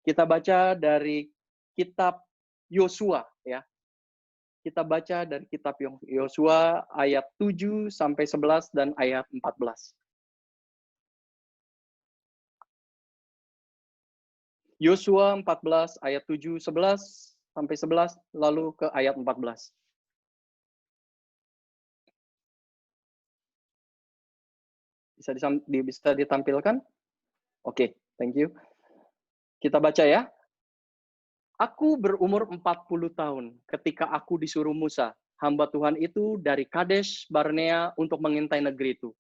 Kita baca dari kitab Yosua, ya. Kita baca dari kitab Yosua ayat 7 sampai 11 dan ayat 14. Yosua 14 ayat 7 11 sampai 11 lalu ke ayat 14. Bisa ditampilkan? Oke, thank you. Kita baca ya. Aku berumur 40 tahun ketika aku disuruh Musa, hamba Tuhan itu dari Kadesh Barnea untuk mengintai negeri itu.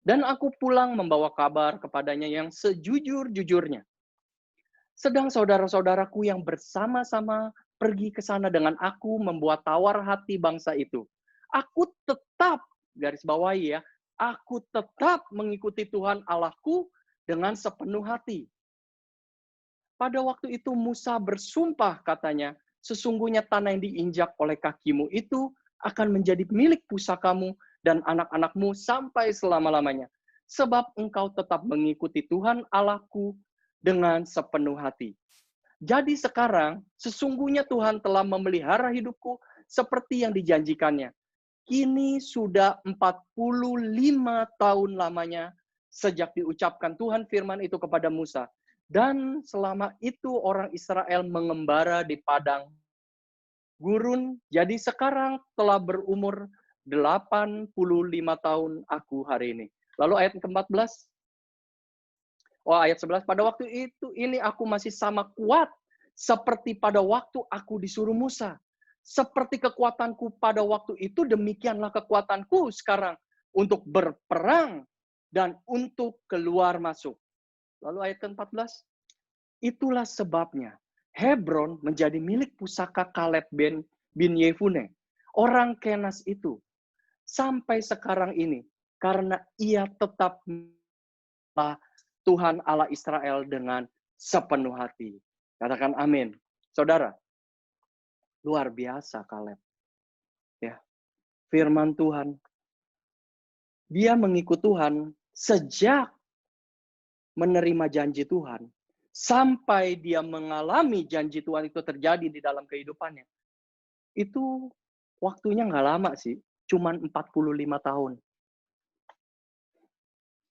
Dan aku pulang membawa kabar kepadanya yang sejujur-jujurnya. Sedang saudara-saudaraku yang bersama-sama pergi ke sana dengan aku membuat tawar hati bangsa itu. Aku tetap, garis bawahi ya, aku tetap mengikuti Tuhan Allahku dengan sepenuh hati. Pada waktu itu Musa bersumpah katanya, sesungguhnya tanah yang diinjak oleh kakimu itu akan menjadi milik pusakamu dan anak-anakmu sampai selama-lamanya. Sebab engkau tetap mengikuti Tuhan Allahku dengan sepenuh hati. Jadi sekarang, sesungguhnya Tuhan telah memelihara hidupku seperti yang dijanjikannya. Kini sudah 45 tahun lamanya sejak diucapkan Tuhan firman itu kepada Musa. Dan selama itu orang Israel mengembara di padang gurun. Jadi sekarang telah berumur 85 tahun aku hari ini. Lalu ayat ke-14. Oh, ayat 11. Pada waktu itu ini aku masih sama kuat seperti pada waktu aku disuruh Musa. Seperti kekuatanku pada waktu itu, demikianlah kekuatanku sekarang untuk berperang dan untuk keluar masuk. Lalu ayat ke-14. Itulah sebabnya Hebron menjadi milik pusaka Kaleb bin Yefune, orang Kenas itu, sampai sekarang ini, karena ia tetap Tuhan Allah Israel dengan sepenuh hati. Katakan amin. Saudara, luar biasa Kaleb. Ya, firman Tuhan. Dia mengikut Tuhan sejak menerima janji Tuhan. Sampai dia mengalami janji Tuhan itu terjadi di dalam kehidupannya. Itu waktunya nggak lama sih. Cuman 45 tahun.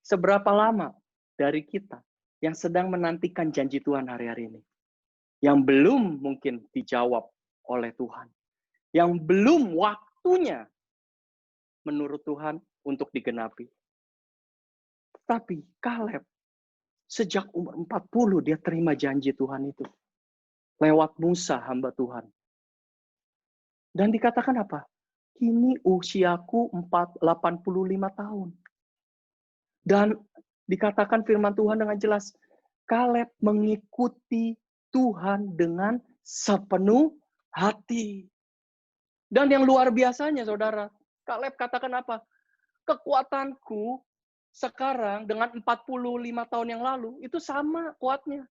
Seberapa lama dari kita yang sedang menantikan janji Tuhan hari-hari ini? Yang belum mungkin dijawab oleh Tuhan. Yang belum waktunya menurut Tuhan untuk digenapi. Tapi Kaleb, sejak umur 40 dia terima janji Tuhan itu. lewat Musa hamba Tuhan. Dan dikatakan apa? Kini usiaku 85 tahun. Dan dikatakan firman Tuhan dengan jelas, Kaleb mengikuti Tuhan dengan sepenuh hati. Dan yang luar biasanya, saudara, Kaleb katakan apa? Kekuatanku sekarang dengan 45 tahun yang lalu, itu sama kuatnya.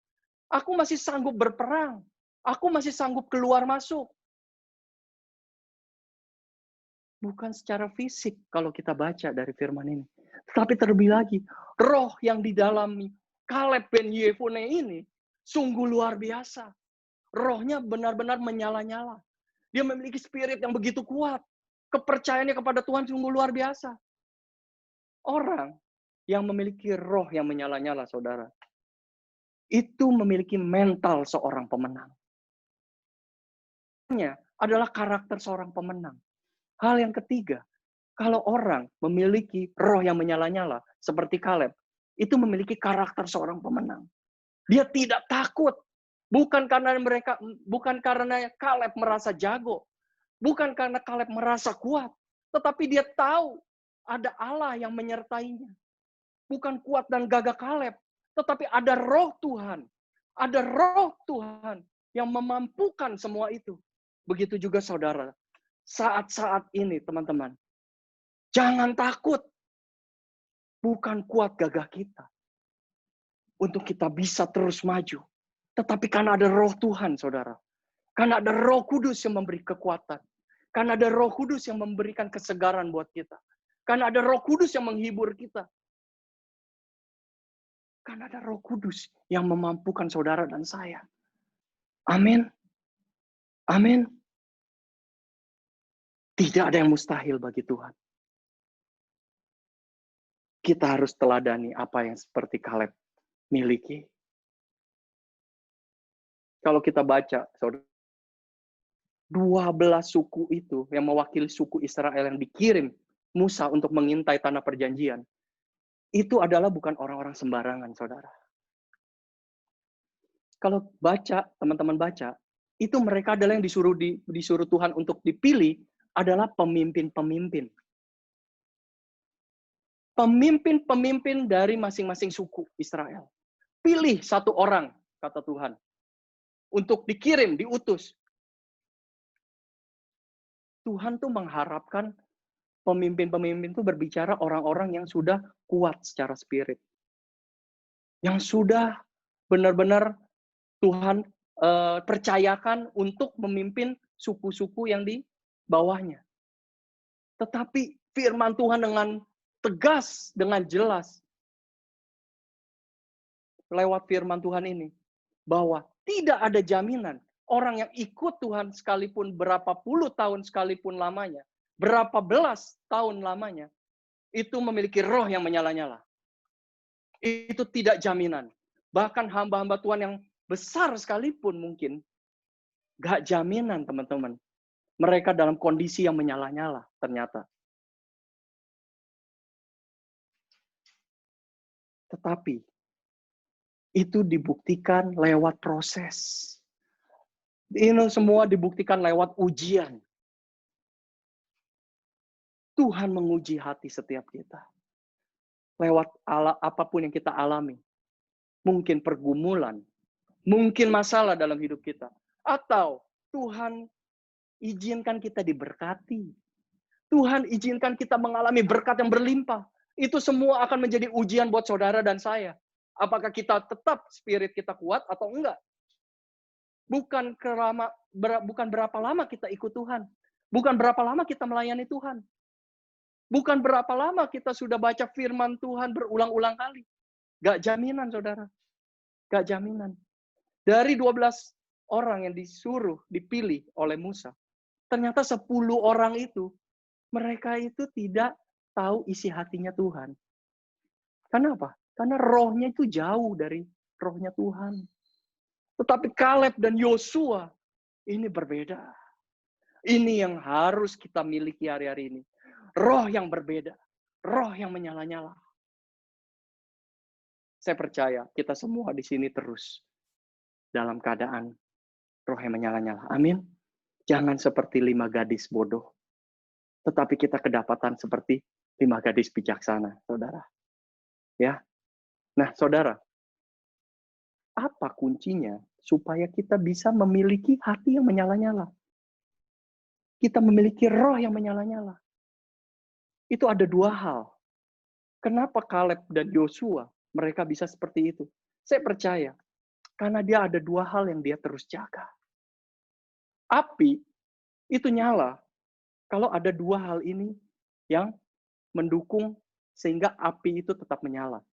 Aku masih sanggup berperang. Aku masih sanggup keluar masuk. Bukan secara fisik kalau kita baca dari firman ini. Tapi terlebih lagi, roh yang di dalam Kaleb bin Yefune ini sungguh luar biasa. Rohnya benar-benar menyala-nyala. Dia memiliki spirit yang begitu kuat. Kepercayaannya kepada Tuhan sungguh luar biasa. Orang yang memiliki roh yang menyala-nyala, saudara, itu memiliki mental seorang pemenang. Adalah karakter seorang pemenang. Hal yang ketiga, kalau orang memiliki roh yang menyala-nyala, seperti Kaleb, itu memiliki karakter seorang pemenang. Dia tidak takut. Bukan karena Kaleb merasa jago. Bukan karena Kaleb merasa kuat. Tetapi dia tahu ada Allah yang menyertainya. Bukan kuat dan gagah Kaleb. Tetapi ada roh Tuhan. Ada roh Tuhan yang memampukan semua itu. Begitu juga saudara. Saat-saat ini, teman-teman, jangan takut. Bukan kuat gagah kita. Untuk kita bisa terus maju. Tetapi karena ada roh Tuhan, saudara. Karena ada roh kudus yang memberi kekuatan. Karena ada roh kudus yang memberikan kesegaran buat kita. Karena ada roh kudus yang menghibur kita. Karena ada roh kudus yang memampukan saudara dan saya. Amin. Amin. Tidak ada yang mustahil bagi Tuhan. Kita harus teladani apa yang seperti Kaleb miliki. Kalau kita baca, saudara, 12 suku itu yang mewakili suku Israel yang dikirim Musa untuk mengintai tanah perjanjian, itu adalah bukan orang-orang sembarangan, saudara. Kalau baca, teman-teman baca, itu mereka adalah yang disuruh Tuhan untuk dipilih adalah pemimpin-pemimpin. Pemimpin-pemimpin dari masing-masing suku Israel. Pilih satu orang, kata Tuhan, untuk dikirim, diutus. Tuhan tuh mengharapkan pemimpin-pemimpin itu berbicara orang-orang yang sudah kuat secara spirit. Yang sudah benar-benar Tuhan percayakan untuk memimpin suku-suku yang di bawahnya. Tetapi firman Tuhan dengan tegas, dengan jelas, lewat firman Tuhan ini, bahwa tidak ada jaminan orang yang ikut Tuhan sekalipun berapa puluh tahun sekalipun lamanya, berapa belas tahun lamanya, itu memiliki roh yang menyala-nyala. Itu tidak jaminan. Bahkan hamba-hamba Tuhan yang besar sekalipun mungkin, gak jaminan teman-teman. Mereka dalam kondisi yang menyala-nyala ternyata. Tetapi itu dibuktikan lewat proses. Ini semua dibuktikan lewat ujian. Tuhan menguji hati setiap kita. Lewat apapun yang kita alami. Mungkin pergumulan, mungkin masalah dalam hidup kita. Atau Tuhan izinkan kita diberkati. Tuhan izinkan kita mengalami berkat yang berlimpah. Itu semua akan menjadi ujian buat saudara dan saya. Apakah kita tetap spirit kita kuat atau enggak? Bukan berapa lama kita ikut Tuhan. Bukan berapa lama kita melayani Tuhan. Bukan berapa lama kita sudah baca firman Tuhan berulang-ulang kali. Gak jaminan, saudara. Gak jaminan. Dari 12 orang yang dipilih oleh Musa, ternyata 10 orang itu, mereka itu tidak tahu isi hatinya Tuhan. Kenapa? Karena rohnya itu jauh dari rohnya Tuhan. Tetapi Kaleb dan Yosua ini berbeda. Ini yang harus kita miliki hari-hari ini. Roh yang berbeda. Roh yang menyala-nyala. Saya percaya kita semua di sini terus dalam keadaan roh yang menyala-nyala. Amin. Jangan seperti 5 gadis bodoh, tetapi kita kedapatan seperti 5 gadis bijaksana, saudara. Ya. Nah, saudara, apa kuncinya supaya kita bisa memiliki hati yang menyala-nyala? Kita memiliki roh yang menyala-nyala. Itu ada 2 hal. Kenapa Kaleb dan Yosua mereka bisa seperti itu? Saya percaya karena dia ada 2 hal yang dia terus jaga. Api itu nyala kalau ada 2 hal ini yang mendukung sehingga api itu tetap menyala.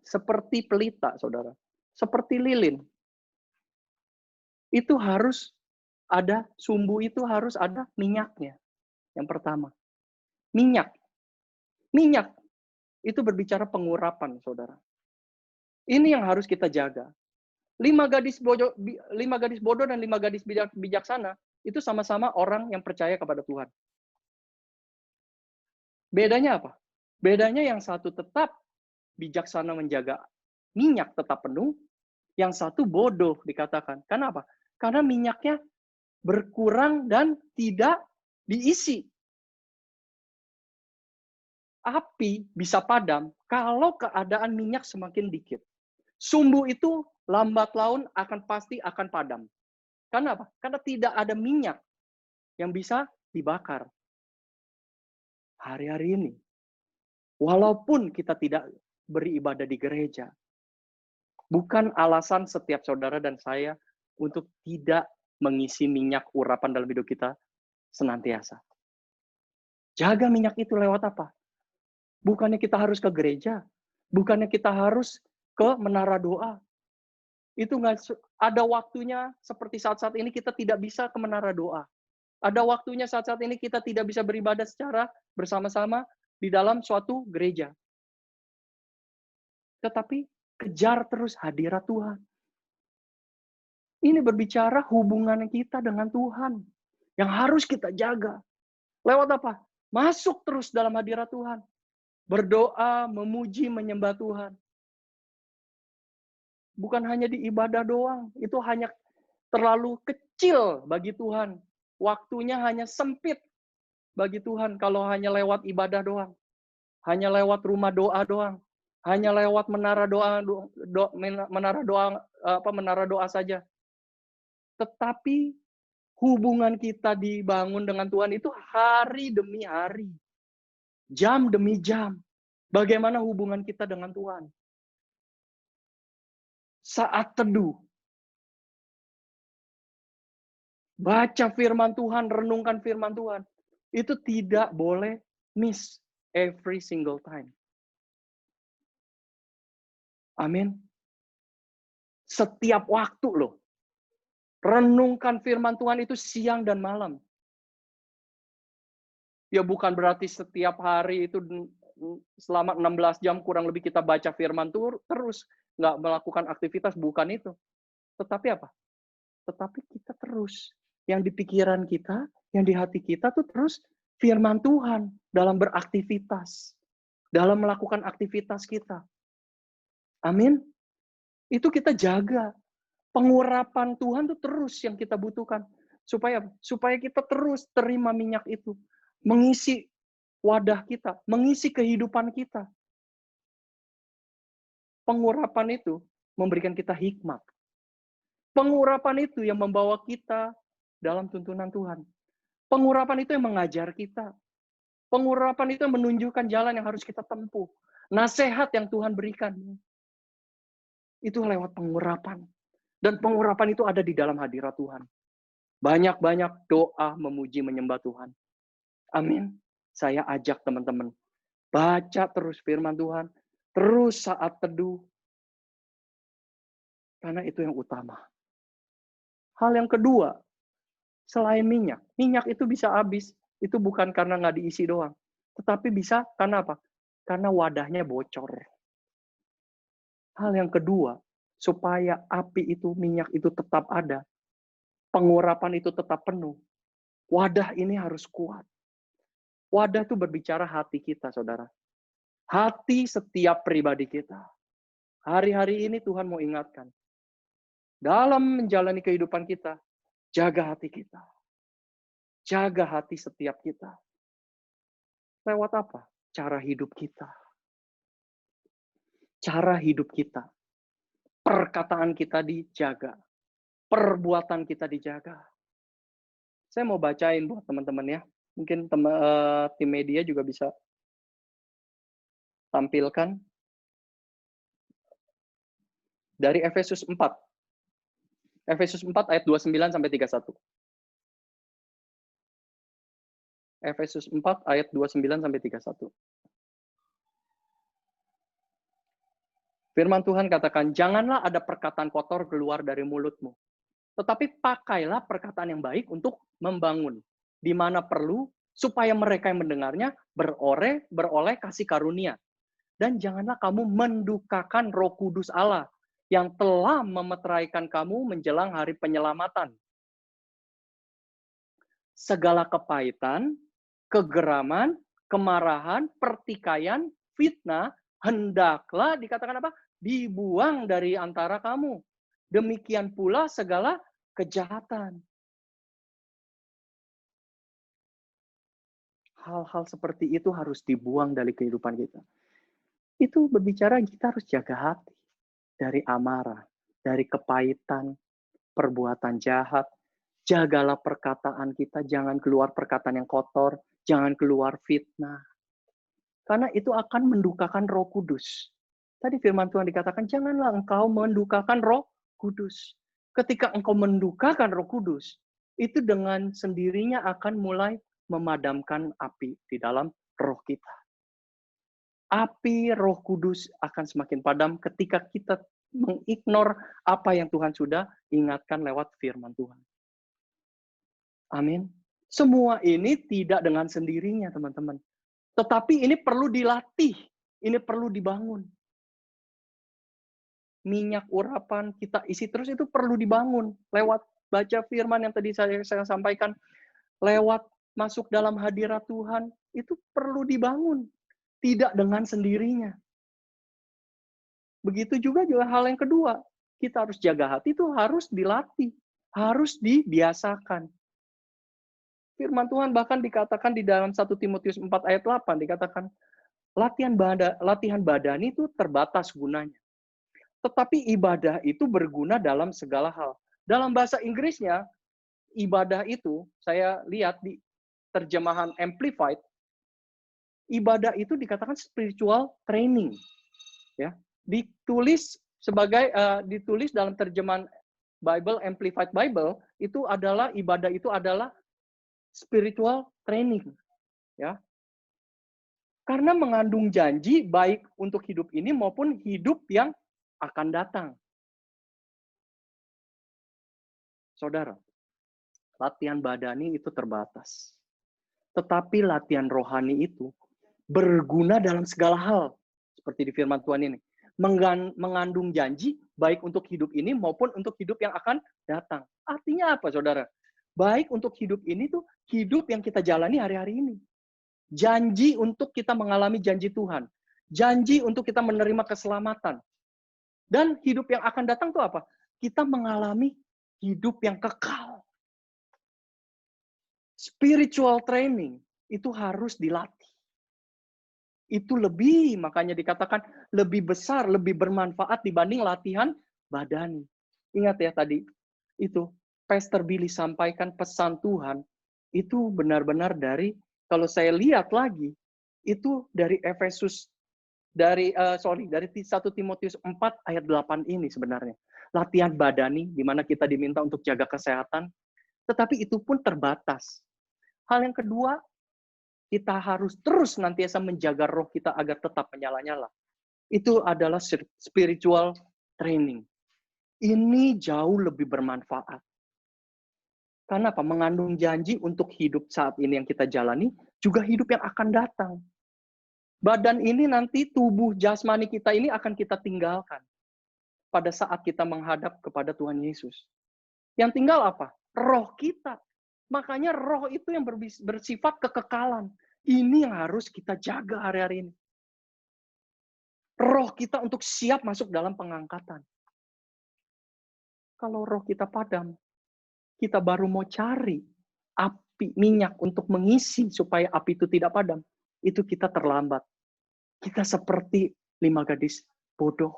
Seperti pelita, saudara. Seperti lilin. Itu harus ada, sumbu itu harus ada minyaknya. Yang pertama. Minyak. Minyak itu berbicara pengurapan, saudara. Ini yang harus kita jaga. 5 gadis bodoh dan 5 gadis bijaksana itu sama-sama orang yang percaya kepada Tuhan. Bedanya apa? Bedanya yang satu tetap bijaksana menjaga minyak tetap penuh, yang satu bodoh dikatakan. Kenapa? Karena minyaknya berkurang dan tidak diisi. Api bisa padam kalau keadaan minyak semakin dikit. Sumbu itu lambat laun pasti akan padam. Karena apa? Karena tidak ada minyak yang bisa dibakar. Hari-hari ini, walaupun kita tidak beribadah di gereja, bukan alasan setiap saudara dan saya untuk tidak mengisi minyak urapan dalam hidup kita senantiasa. Jaga minyak itu lewat apa? Bukannya kita harus ke gereja, bukannya kita harus ke menara doa. Itu nggak ada waktunya seperti saat-saat ini kita tidak bisa ke menara doa. Ada waktunya saat-saat ini kita tidak bisa beribadah secara bersama-sama di dalam suatu gereja. Tetapi kejar terus hadirat Tuhan. Ini berbicara hubungan kita dengan Tuhan yang harus kita jaga. Lewat apa? Masuk terus dalam hadirat Tuhan. Berdoa, memuji, menyembah Tuhan. Bukan hanya di ibadah doang. Itu hanya terlalu kecil bagi Tuhan. Waktunya hanya sempit bagi Tuhan kalau hanya lewat ibadah doang. Hanya lewat rumah doa doang. Hanya lewat menara doa saja. Tetapi hubungan kita dibangun dengan Tuhan itu hari demi hari. Jam demi jam. Bagaimana hubungan kita dengan Tuhan? Saat teduh. Baca firman Tuhan, renungkan firman Tuhan. Itu tidak boleh miss every single time. Amin. Setiap waktu loh. Renungkan firman Tuhan itu siang dan malam. Ya bukan berarti setiap hari itu selama 16 jam kurang lebih kita baca firman terus. Nggak melakukan aktivitas, bukan itu. Tetapi apa? Tetapi kita terus. Yang di pikiran kita, yang di hati kita tuh terus firman Tuhan dalam beraktivitas. Dalam melakukan aktivitas kita. Amin. Itu kita jaga. Pengurapan Tuhan tuh terus yang kita butuhkan. Supaya kita terus terima minyak itu. Mengisi wadah kita. Mengisi kehidupan kita. Pengurapan itu memberikan kita hikmat. Pengurapan itu yang membawa kita dalam tuntunan Tuhan. Pengurapan itu yang mengajar kita. Pengurapan itu yang menunjukkan jalan yang harus kita tempuh. Nasihat yang Tuhan berikan. Itu lewat pengurapan. Dan pengurapan itu ada di dalam hadirat Tuhan. Banyak-banyak doa memuji menyembah Tuhan. Amin. Saya ajak teman-teman. Baca terus firman Tuhan. Terus saat teduh. Karena itu yang utama. Hal yang kedua. Selain minyak. Minyak itu bisa habis. Itu bukan karena nggak diisi doang. Tetapi bisa karena apa? Karena wadahnya bocor. Hal yang kedua. Supaya api itu, minyak itu tetap ada. Pengurapan itu tetap penuh. Wadah ini harus kuat. Wadah itu berbicara hati kita, saudara. Hati setiap pribadi kita. Hari-hari ini Tuhan mau ingatkan. Dalam menjalani kehidupan kita, jaga hati kita. Jaga hati setiap kita. Lewat apa? Cara hidup kita. Cara hidup kita. Perkataan kita dijaga. Perbuatan kita dijaga. Saya mau bacain buat teman-teman ya. Mungkin tim media juga bisa tampilkan. Dari Efesus 4. Efesus 4 ayat 29 sampai 31. Efesus 4 ayat 29 sampai 31. Firman Tuhan katakan, janganlah ada perkataan kotor keluar dari mulutmu. Tetapi pakailah perkataan yang baik untuk membangun. Di mana perlu, supaya mereka yang mendengarnya beroleh kasih karunia. Dan janganlah kamu mendukakan Roh Kudus Allah yang telah memeteraikan kamu menjelang hari penyelamatan. Segala kepahitan, kegeraman, kemarahan, pertikaian, fitnah, hendaklah dikatakan apa? Dibuang dari antara kamu. Demikian pula segala kejahatan. Hal-hal seperti itu harus dibuang dari kehidupan kita. Itu berbicara kita harus jaga hati dari amarah, dari kepahitan, perbuatan jahat. Jagalah perkataan kita, jangan keluar perkataan yang kotor, jangan keluar fitnah. Karena itu akan mendukakan Roh Kudus. Tadi firman Tuhan dikatakan, janganlah engkau mendukakan Roh Kudus. Ketika engkau mendukakan Roh Kudus, itu dengan sendirinya akan mulai memadamkan api di dalam roh kita. Api Roh Kudus akan semakin padam ketika kita mengignore apa yang Tuhan sudah ingatkan lewat firman Tuhan. Amin. Semua ini tidak dengan sendirinya, teman-teman. Tetapi ini perlu dilatih, ini perlu dibangun. Minyak urapan kita isi terus itu perlu dibangun lewat baca firman yang tadi saya sampaikan, lewat masuk dalam hadirat Tuhan, itu perlu dibangun, tidak dengan sendirinya. Begitu juga hal yang kedua, kita harus jaga hati itu harus dilatih, harus dibiasakan. Firman Tuhan bahkan dikatakan di dalam 1 Timotius 4 ayat 8, dikatakan, latihan badani itu terbatas gunanya. Tetapi ibadah itu berguna dalam segala hal. Dalam bahasa Inggrisnya, ibadah itu, saya lihat di terjemahan Amplified, ibadah itu dikatakan spiritual training. Ya, ditulis dalam terjemahan Bible Amplified Bible, itu adalah ibadah itu adalah spiritual training. Ya. Karena mengandung janji baik untuk hidup ini maupun hidup yang akan datang. Saudara, latihan badani itu terbatas. Tetapi latihan rohani itu berguna dalam segala hal. Seperti di firman Tuhan ini. Mengandung janji baik untuk hidup ini maupun untuk hidup yang akan datang. Artinya apa, saudara? Baik untuk hidup ini tuh hidup yang kita jalani hari-hari ini. Janji untuk kita mengalami janji Tuhan. Janji untuk kita menerima keselamatan. Dan hidup yang akan datang tuh apa? Kita mengalami hidup yang kekal. Spiritual training itu harus dilatih. Itu lebih, makanya dikatakan lebih besar, lebih bermanfaat dibanding latihan badani. Ingat ya tadi, itu Pastor Billy sampaikan pesan Tuhan, itu benar-benar dari, kalau saya lihat lagi, itu dari dari 1 Timotius 4 ayat 8 ini sebenarnya. Latihan badani, di mana kita diminta untuk jaga kesehatan, tetapi itu pun terbatas. Hal yang kedua, kita harus terus nantiasa menjaga roh kita agar tetap menyala-nyala. Itu adalah spiritual training. Ini jauh lebih bermanfaat. Karena apa? Mengandung janji untuk hidup saat ini yang kita jalani, juga hidup yang akan datang. Badan ini nanti, tubuh jasmani kita ini akan kita tinggalkan pada saat kita menghadap kepada Tuhan Yesus. Yang tinggal apa? Roh kita. Makanya roh itu yang bersifat kekekalan. Ini yang harus kita jaga hari-hari ini. Roh kita untuk siap masuk dalam pengangkatan. Kalau roh kita padam, kita baru mau cari api minyak untuk mengisi supaya api itu tidak padam. Itu kita terlambat. Kita seperti 5 gadis bodoh.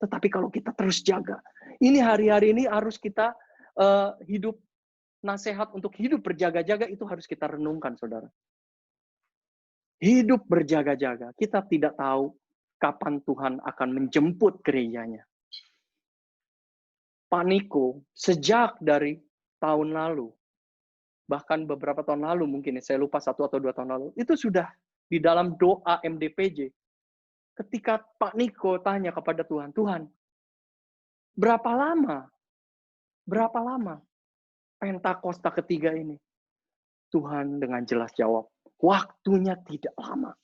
Tetapi kalau kita terus jaga, ini hari-hari ini harus kita hidup, nasihat untuk hidup berjaga-jaga itu harus kita renungkan, saudara. Hidup berjaga-jaga. Kita tidak tahu kapan Tuhan akan menjemput gerejanya. Pak Niko, sejak dari tahun lalu, bahkan beberapa tahun lalu mungkin, saya lupa 1 atau 2 tahun lalu, itu sudah di dalam doa MDPJ. Ketika Pak Niko tanya kepada Tuhan, Tuhan, berapa lama Pentakosta ketiga ini? Tuhan dengan jelas jawab, waktunya tidak lama.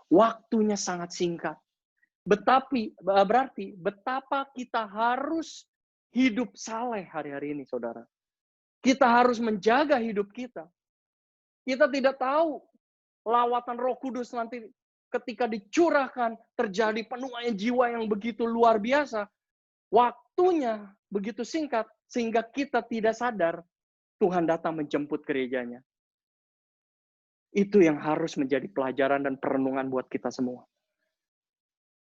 Waktunya sangat singkat. Berarti betapa kita harus hidup saleh hari-hari ini, saudara. Kita harus menjaga hidup kita. Kita tidak tahu lawatan Roh Kudus nanti ketika dicurahkan terjadi penuaian jiwa yang begitu luar biasa. Waktunya begitu singkat sehingga kita tidak sadar Tuhan datang menjemput gerejanya. Itu yang harus menjadi pelajaran dan perenungan buat kita semua.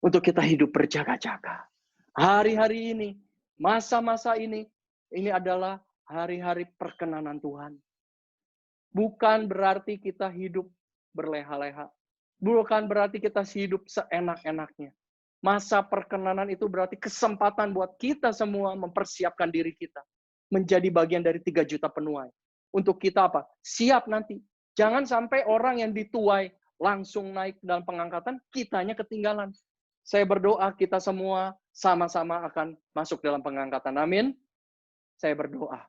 Untuk kita hidup berjaga-jaga. Hari-hari ini, masa-masa ini adalah hari-hari perkenanan Tuhan. Bukan berarti kita hidup berleha-leha. Bukan berarti kita hidup seenak-enaknya. Masa perkenanan itu berarti kesempatan buat kita semua mempersiapkan diri kita. Menjadi bagian dari 3 juta penuai. Untuk kita apa? Siap nanti. Jangan sampai orang yang dituai langsung naik dalam pengangkatan, kitanya ketinggalan. Saya berdoa kita semua sama-sama akan masuk dalam pengangkatan. Amin. Saya berdoa.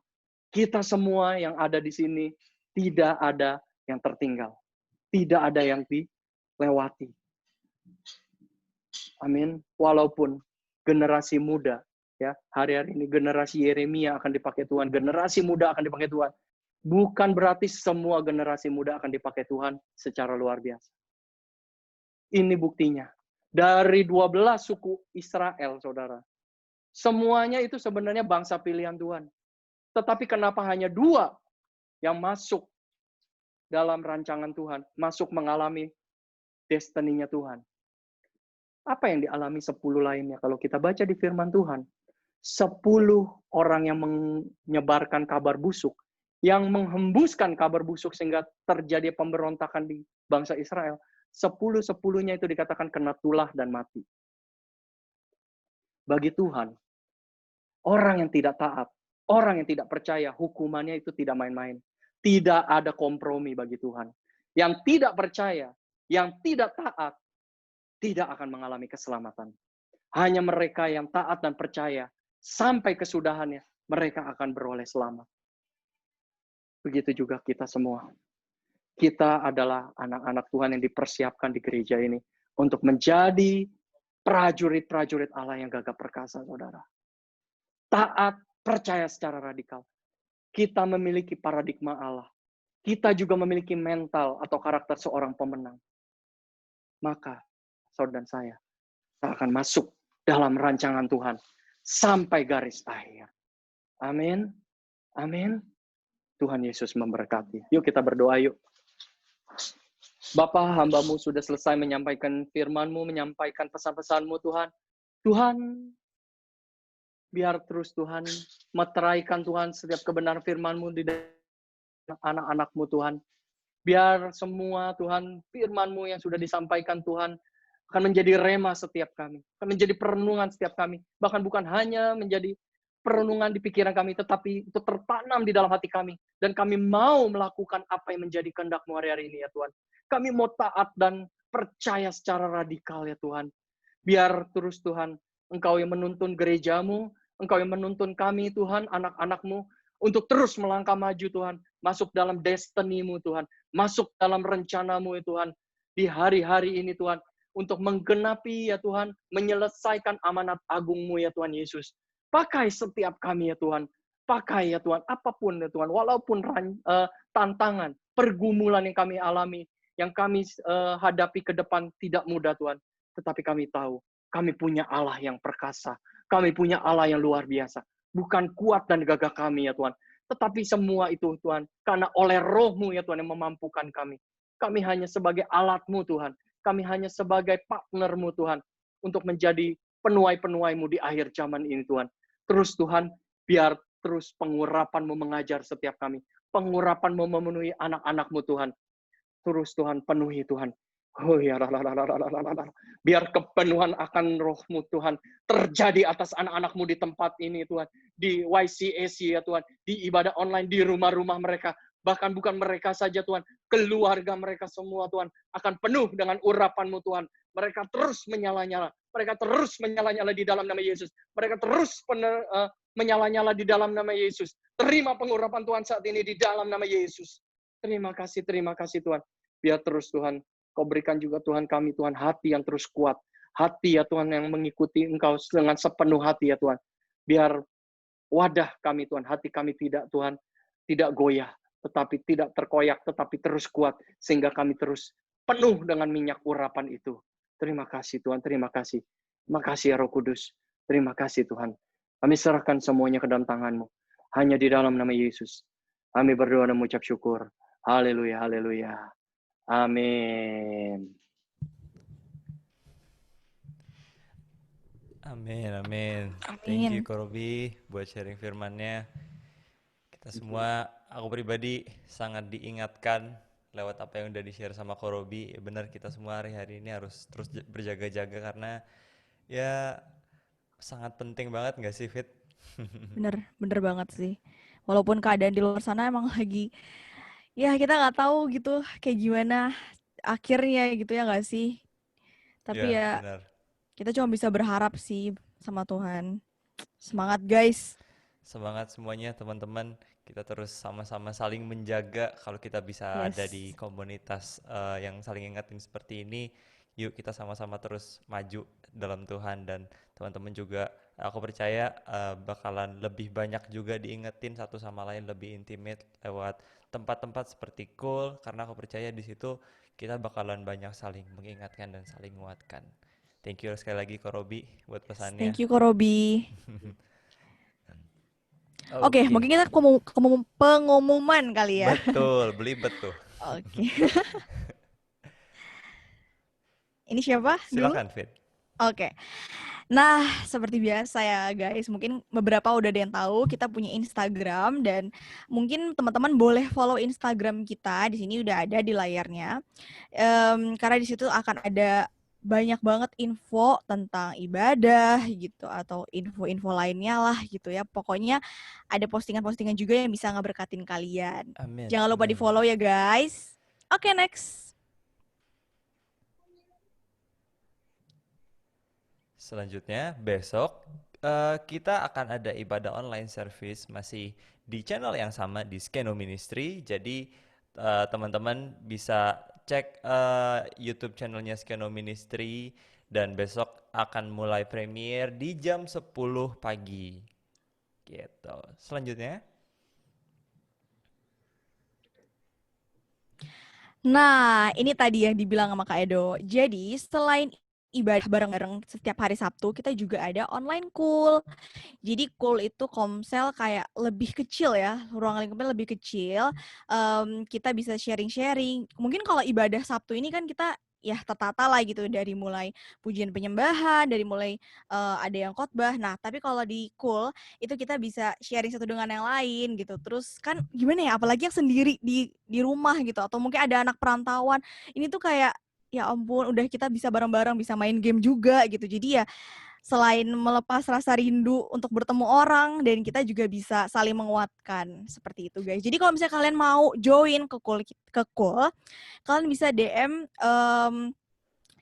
Kita semua yang ada di sini tidak ada yang tertinggal. Tidak ada yang dilewati. Amin. Walaupun generasi muda, ya hari-hari ini generasi Yeremia akan dipakai Tuhan, generasi muda akan dipakai Tuhan. Bukan berarti semua generasi muda akan dipakai Tuhan secara luar biasa. Ini buktinya. Dari 12 suku Israel, saudara. Semuanya itu sebenarnya bangsa pilihan Tuhan. Tetapi kenapa hanya 2 yang masuk dalam rancangan Tuhan, masuk mengalami destiny-nya Tuhan? Apa yang dialami 10 lainnya? Kalau kita baca di firman Tuhan, 10 orang yang menyebarkan kabar busuk, yang menghembuskan kabar busuk sehingga terjadi pemberontakan di bangsa Israel, 10-10-nya itu dikatakan kena tulah dan mati. Bagi Tuhan, orang yang tidak taat, orang yang tidak percaya, hukumannya itu tidak main-main. Tidak ada kompromi bagi Tuhan. Yang tidak percaya, yang tidak taat, tidak akan mengalami keselamatan. Hanya mereka yang taat dan percaya, sampai kesudahannya, mereka akan beroleh selamat. Begitu juga kita semua. Kita adalah anak-anak Tuhan yang dipersiapkan di gereja ini untuk menjadi prajurit-prajurit Allah yang gagah perkasa, saudara. Taat, percaya secara radikal. Kita memiliki paradigma Allah. Kita juga memiliki mental atau karakter seorang pemenang. Maka, saudara dan saya akan masuk dalam rancangan Tuhan sampai garis akhir. Amin. Amin. Tuhan Yesus memberkati. Yuk kita berdoa yuk. Bapa, hamba-Mu sudah selesai menyampaikan firman-Mu, menyampaikan pesan-pesan-Mu Tuhan. Tuhan, biar terus Tuhan meteraikan Tuhan setiap kebenaran firman-Mu di dalam anak-anak-Mu Tuhan. Biar semua Tuhan firman-Mu yang sudah disampaikan Tuhan akan menjadi rema setiap kami. Akan menjadi perenungan setiap kami. Bahkan bukan hanya menjadi perenungan di pikiran kami, tetapi itu tertanam di dalam hati kami. Dan kami mau melakukan apa yang menjadi kehendak-Mu hari-hari ini ya Tuhan. Kami mau taat dan percaya secara radikal ya Tuhan. Biar terus Tuhan, Engkau yang menuntun gereja-Mu, Engkau yang menuntun kami Tuhan, anak-anak-Mu, untuk terus melangkah maju Tuhan. Masuk dalam destiny-Mu Tuhan. Masuk dalam rencana-Mu ya Tuhan. Di hari-hari ini Tuhan. Untuk menggenapi ya Tuhan, menyelesaikan amanat agung-Mu ya Tuhan Yesus. Pakai setiap kami ya Tuhan. Pakai ya Tuhan, apapun ya Tuhan. Walaupun tantangan, pergumulan yang kami alami, yang kami hadapi ke depan tidak mudah Tuhan. Tetapi kami tahu, kami punya Allah yang perkasa. Kami punya Allah yang luar biasa. bukan kuat dan gagah kami ya Tuhan. Tetapi semua itu Tuhan, karena oleh Roh-Mu ya Tuhan yang memampukan kami. Kami hanya sebagai alat-Mu Tuhan. Kami hanya sebagai partner-Mu Tuhan. Untuk menjadi penuai-penuai-Mu di akhir zaman ini Tuhan. Terus Tuhan, biar terus pengurapan-Mu mengajar setiap kami. Pengurapan-Mu memenuhi anak-anak-Mu Tuhan. Terus Tuhan, penuhi Tuhan. Oh ya, biar kepenuhan akan Roh-Mu Tuhan terjadi atas anak-anak-Mu di tempat ini Tuhan, di YCAC ya Tuhan, di ibadah online, di rumah-rumah mereka, bahkan bukan mereka saja Tuhan, keluarga mereka semua Tuhan, akan penuh dengan urapan-Mu Tuhan. Mereka terus menyala-nyala, mereka terus menyala-nyala di dalam nama Yesus, mereka terus menyala-nyala di dalam nama Yesus. Terima pengurapan Tuhan saat ini di dalam nama Yesus. Terima kasih Tuhan. Biar terus Tuhan, Kau berikan juga Tuhan kami, Tuhan, hati yang terus kuat. Hati ya Tuhan yang mengikuti Engkau dengan sepenuh hati ya Tuhan. Biar wadah kami Tuhan, hati kami tidak Tuhan, tidak goyah, tetapi tidak terkoyak, tetapi terus kuat. Sehingga kami terus penuh dengan minyak urapan itu. Terima kasih Tuhan, terima kasih. Terima kasih ya Roh Kudus. Terima kasih Tuhan. Kami serahkan semuanya ke dalam tangan-Mu. Hanya di dalam nama Yesus. Kami berdoa dan mengucap syukur. Haleluya, haleluya. Amin. Amin. Thank you Korobi buat sharing firman-nya. Kita semua, aku pribadi sangat diingatkan lewat apa yang udah di-share sama Korobi. Benar, kita semua hari-hari ini harus terus berjaga-jaga karena ya sangat penting banget nggak sih, Fit? Bener banget sih. Walaupun keadaan di luar sana emang lagi, ya kita nggak tahu gitu kayak gimana akhirnya gitu ya nggak sih. Tapi ya benar. kita cuma bisa berharap sih sama Tuhan. Semangat guys. Semangat semuanya teman-teman. Kita terus sama-sama saling menjaga. Kalau kita bisa ada di komunitas yang saling ingetin seperti ini, yuk kita sama-sama terus maju dalam Tuhan. Dan teman-teman juga, aku percaya bakalan lebih banyak juga diingetin satu sama lain, lebih intimate lewat tempat-tempat seperti Cool. Karena aku percaya di situ kita bakalan banyak saling mengingatkan dan saling menguatkan. Thank you sekali lagi Korobi buat pesannya. Thank you Korobi. Oke, mungkin kita pengumuman kali ya. Betul, belibet tuh. Oke. Ini siapa? Silakan, Fit. Oke. Nah, seperti biasa ya guys, mungkin beberapa udah ada yang tahu kita punya Instagram dan mungkin teman-teman boleh follow Instagram kita. Di sini udah ada di layarnya. Karena di situ akan ada banyak banget info tentang ibadah gitu atau info-info lainnya lah gitu ya. Pokoknya ada postingan-postingan juga yang bisa ngeberkatin kalian. Amin. Jangan lupa di-follow ya guys. Oke, next. Selanjutnya besok kita akan ada ibadah online service masih di channel yang sama di Skeno Ministry. Jadi teman-teman bisa cek YouTube channelnya Skeno Ministry dan besok akan mulai premiere di jam 10 pagi. Gitu. Selanjutnya. Nah, ini tadi yang dibilang sama Kak Edo. Jadi, selain ibadah bareng-bareng setiap hari Sabtu, kita juga ada online Cool. Jadi Cool itu komsel kayak lebih kecil ya, ruang lingkupnya lebih kecil. Kita bisa sharing-sharing. Mungkin kalau ibadah Sabtu ini kan kita ya tertata lah gitu, dari mulai pujian penyembahan, dari mulai ada yang khotbah. Nah, tapi kalau di Cool itu kita bisa sharing satu dengan yang lain gitu. Terus kan gimana ya, apalagi yang sendiri di rumah gitu, atau mungkin ada anak perantauan. Ini tuh kayak ya ampun, udah kita bisa bareng-bareng, bisa main game juga gitu. Jadi ya selain melepas rasa rindu untuk bertemu orang, dan kita juga bisa saling menguatkan seperti itu guys. Jadi kalau misalnya kalian mau join ke Cool, kalian bisa DM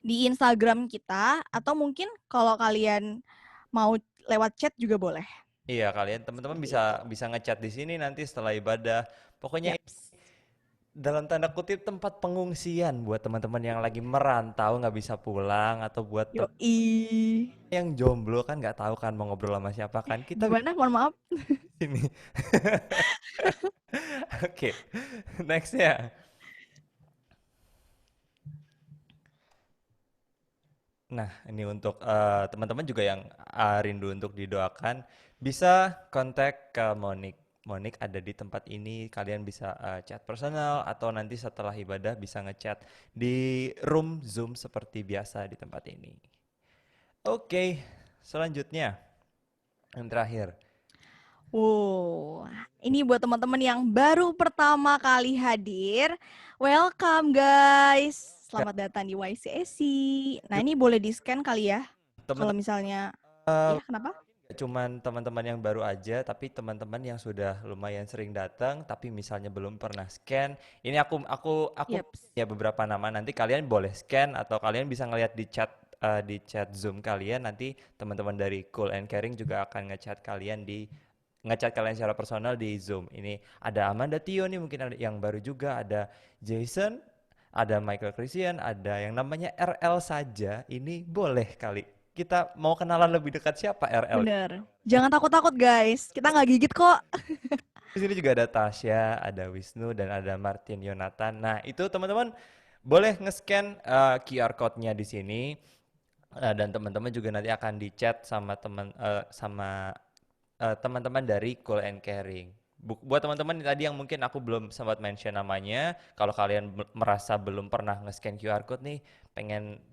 di Instagram kita, atau mungkin kalau kalian mau lewat chat juga boleh. Iya, kalian teman-teman bisa ngechat di sini nanti setelah ibadah. Pokoknya dalam tanda kutip tempat pengungsian buat teman-teman yang lagi merantau nggak bisa pulang, atau buat yang jomblo kan nggak tahu kan mau ngobrol sama siapa kan. Kita gimana? Mohon maaf. Ini. Oke, next ya. Nah, ini untuk teman-teman juga yang rindu untuk didoakan, bisa kontak ke Monik. Monik ada di tempat ini, kalian bisa chat personal atau nanti setelah ibadah bisa ngechat di room Zoom seperti biasa di tempat ini. Oke, selanjutnya yang terakhir. Wow, ini buat teman-teman yang baru pertama kali hadir, welcome guys. Selamat datang di YCSC. Nah, ini boleh di-scan kali ya, kalau Teman-teman misalnya, ya kenapa? gak cuman teman-teman yang baru aja, tapi teman-teman yang sudah lumayan sering datang, tapi misalnya belum pernah scan. Ini aku Yep. ya beberapa nama. Nanti kalian boleh scan atau kalian bisa ngeliat di chat Zoom kalian. Nanti teman-teman dari Cool and Caring juga akan ngechat kalian secara personal di Zoom. Ini ada Amanda Tio nih, mungkin ada yang baru juga, ada Jason, ada Michael Christian, ada yang namanya RL saja. Ini boleh kali. Kita mau kenalan lebih dekat siapa RL? Bener. Jangan takut-takut guys, kita nggak gigit kok. Di sini juga ada Tasya, ada Wisnu, dan ada Martin Yonatan. Nah, itu teman-teman boleh nge-scan QR code-nya di sini. Dan teman-teman juga nanti akan di-chat sama teman-teman dari Cool and Caring. Buat teman-teman tadi yang mungkin aku belum sempat mention namanya, kalau kalian merasa belum pernah nge-scan QR code nih,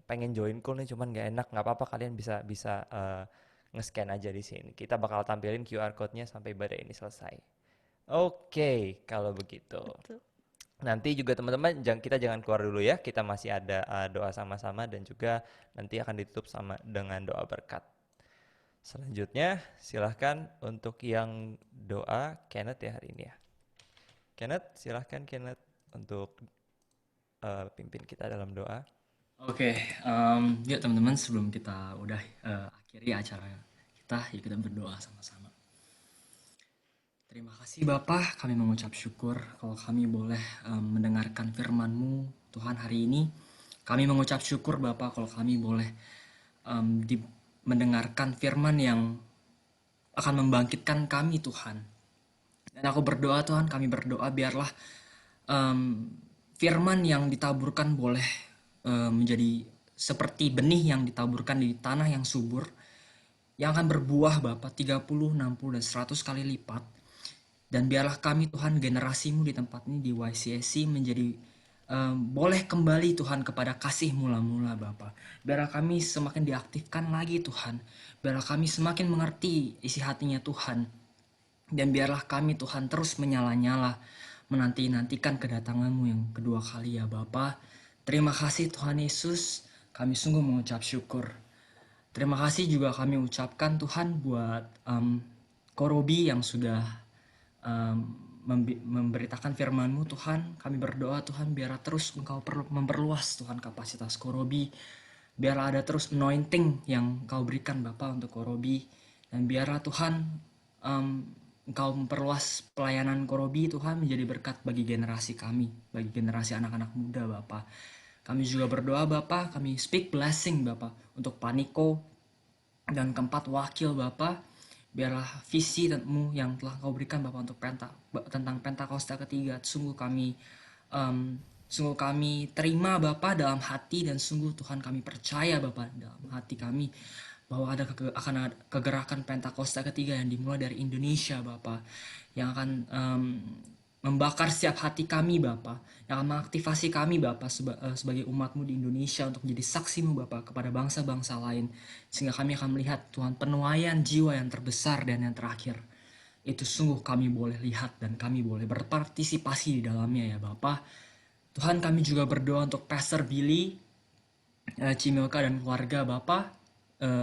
pengen join Cool nih, cuman nggak enak, nggak apa-apa, kalian bisa nge-scan aja di sini. Kita bakal tampilin QR code-nya sampai ibadah ini selesai. Oke, kalau begitu. Betul. Nanti juga teman-teman kita jangan keluar dulu ya. Kita masih ada doa sama-sama dan juga nanti akan ditutup dengan doa berkat. Selanjutnya silahkan untuk yang doa Kenneth ya hari ini ya. Kenneth, silahkan Kenneth untuk pimpin kita dalam doa. Oke, yuk teman-teman sebelum kita udah akhiri acara kita, yuk kita berdoa sama-sama. Terima kasih Bapa, kami mengucap syukur kalau kami boleh mendengarkan firman-Mu Tuhan hari ini. Kami mengucap syukur Bapa kalau kami boleh mendengarkan firman yang akan membangkitkan kami Tuhan. Dan aku berdoa Tuhan, kami berdoa biarlah firman yang ditaburkan boleh menjadi seperti benih yang ditaburkan di tanah yang subur, yang akan berbuah Bapa 30, 60, dan 100 kali lipat. Dan biarlah kami Tuhan generasimu di tempat ini di YCSC menjadi boleh kembali Tuhan kepada kasih mula-mula Bapa. Biarlah kami semakin diaktifkan lagi Tuhan. Biarlah kami semakin mengerti isi hatinya Tuhan. Dan biarlah kami Tuhan terus menyala-nyala menanti-nantikan kedatanganmu yang kedua kali ya Bapa. Terima kasih Tuhan Yesus, kami sungguh mengucap syukur. Terima kasih juga kami ucapkan Tuhan buat Korobi yang sudah memberitakan firman-Mu Tuhan. Kami berdoa Tuhan biarlah terus Engkau memperluas Tuhan kapasitas Korobi. Biarlah ada terus anointing yang Engkau berikan Bapa untuk Korobi. Dan biarlah Tuhan Engkau memperluas pelayanan Korobi Tuhan menjadi berkat bagi generasi kami, bagi generasi anak-anak muda Bapa. Kami juga berdoa Bapa, kami speak blessing Bapa untuk Paniko dan keempat wakil Bapa. Biarlah visi-Mu yang telah Kau berikan Bapa untuk tentang Pentakosta ketiga, sungguh kami terima Bapa dalam hati, dan sungguh Tuhan kami percaya Bapa dalam hati kami bahwa akan ada kegerakan Pentakosta ketiga yang dimulai dari Indonesia Bapa, yang akan membakar setiap hati kami Bapa, yang akan mengaktifasi kami Bapa sebagai umat-Mu di Indonesia untuk menjadi saksi-Mu Bapa kepada bangsa-bangsa lain, sehingga kami akan melihat Tuhan penuaian jiwa yang terbesar dan yang terakhir. Itu sungguh kami boleh lihat dan kami boleh berpartisipasi di dalamnya ya Bapa. Tuhan, kami juga berdoa untuk Pastor Billy Cimilka dan keluarga Bapa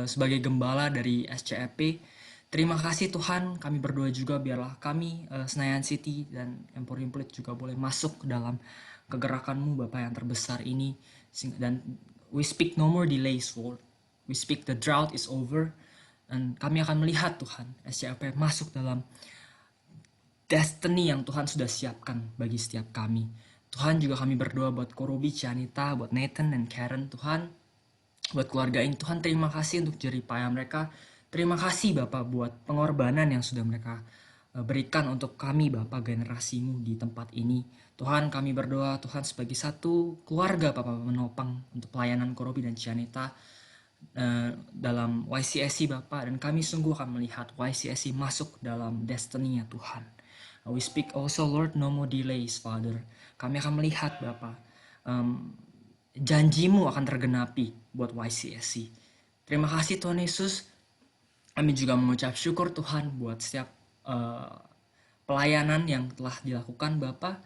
sebagai gembala dari SCEP. Terima kasih Tuhan, kami berdoa juga biarlah kami Senayan City dan Emporium Pluit juga boleh masuk ke dalam kegerakan-Mu Bapa yang terbesar ini. Dan we speak no more delays, Lord. We speak the drought is over. Dan kami akan melihat Tuhan, SCEP masuk dalam destiny yang Tuhan sudah siapkan bagi setiap kami. Tuhan, juga kami berdoa buat Korobi, Cianita, buat Nathan dan Karen Tuhan. Buat keluarga ini Tuhan, terima kasih untuk jerih payah mereka. Terima kasih Bapak buat pengorbanan yang sudah mereka berikan untuk kami Bapak generasi-Mu di tempat ini. Tuhan, kami berdoa Tuhan sebagai satu keluarga Bapak menopang untuk pelayanan Korobi dan Cianita. dalam YCSC Bapa, dan kami sungguh akan melihat YCSC masuk dalam destiny-nya Tuhan. We speak also Lord, no more delays Father. Kami akan melihat Bapa, janjimu akan tergenapi buat YCSC. Terima kasih Tuhan Yesus. Kami juga mengucap syukur Tuhan buat setiap pelayanan yang telah dilakukan Bapa,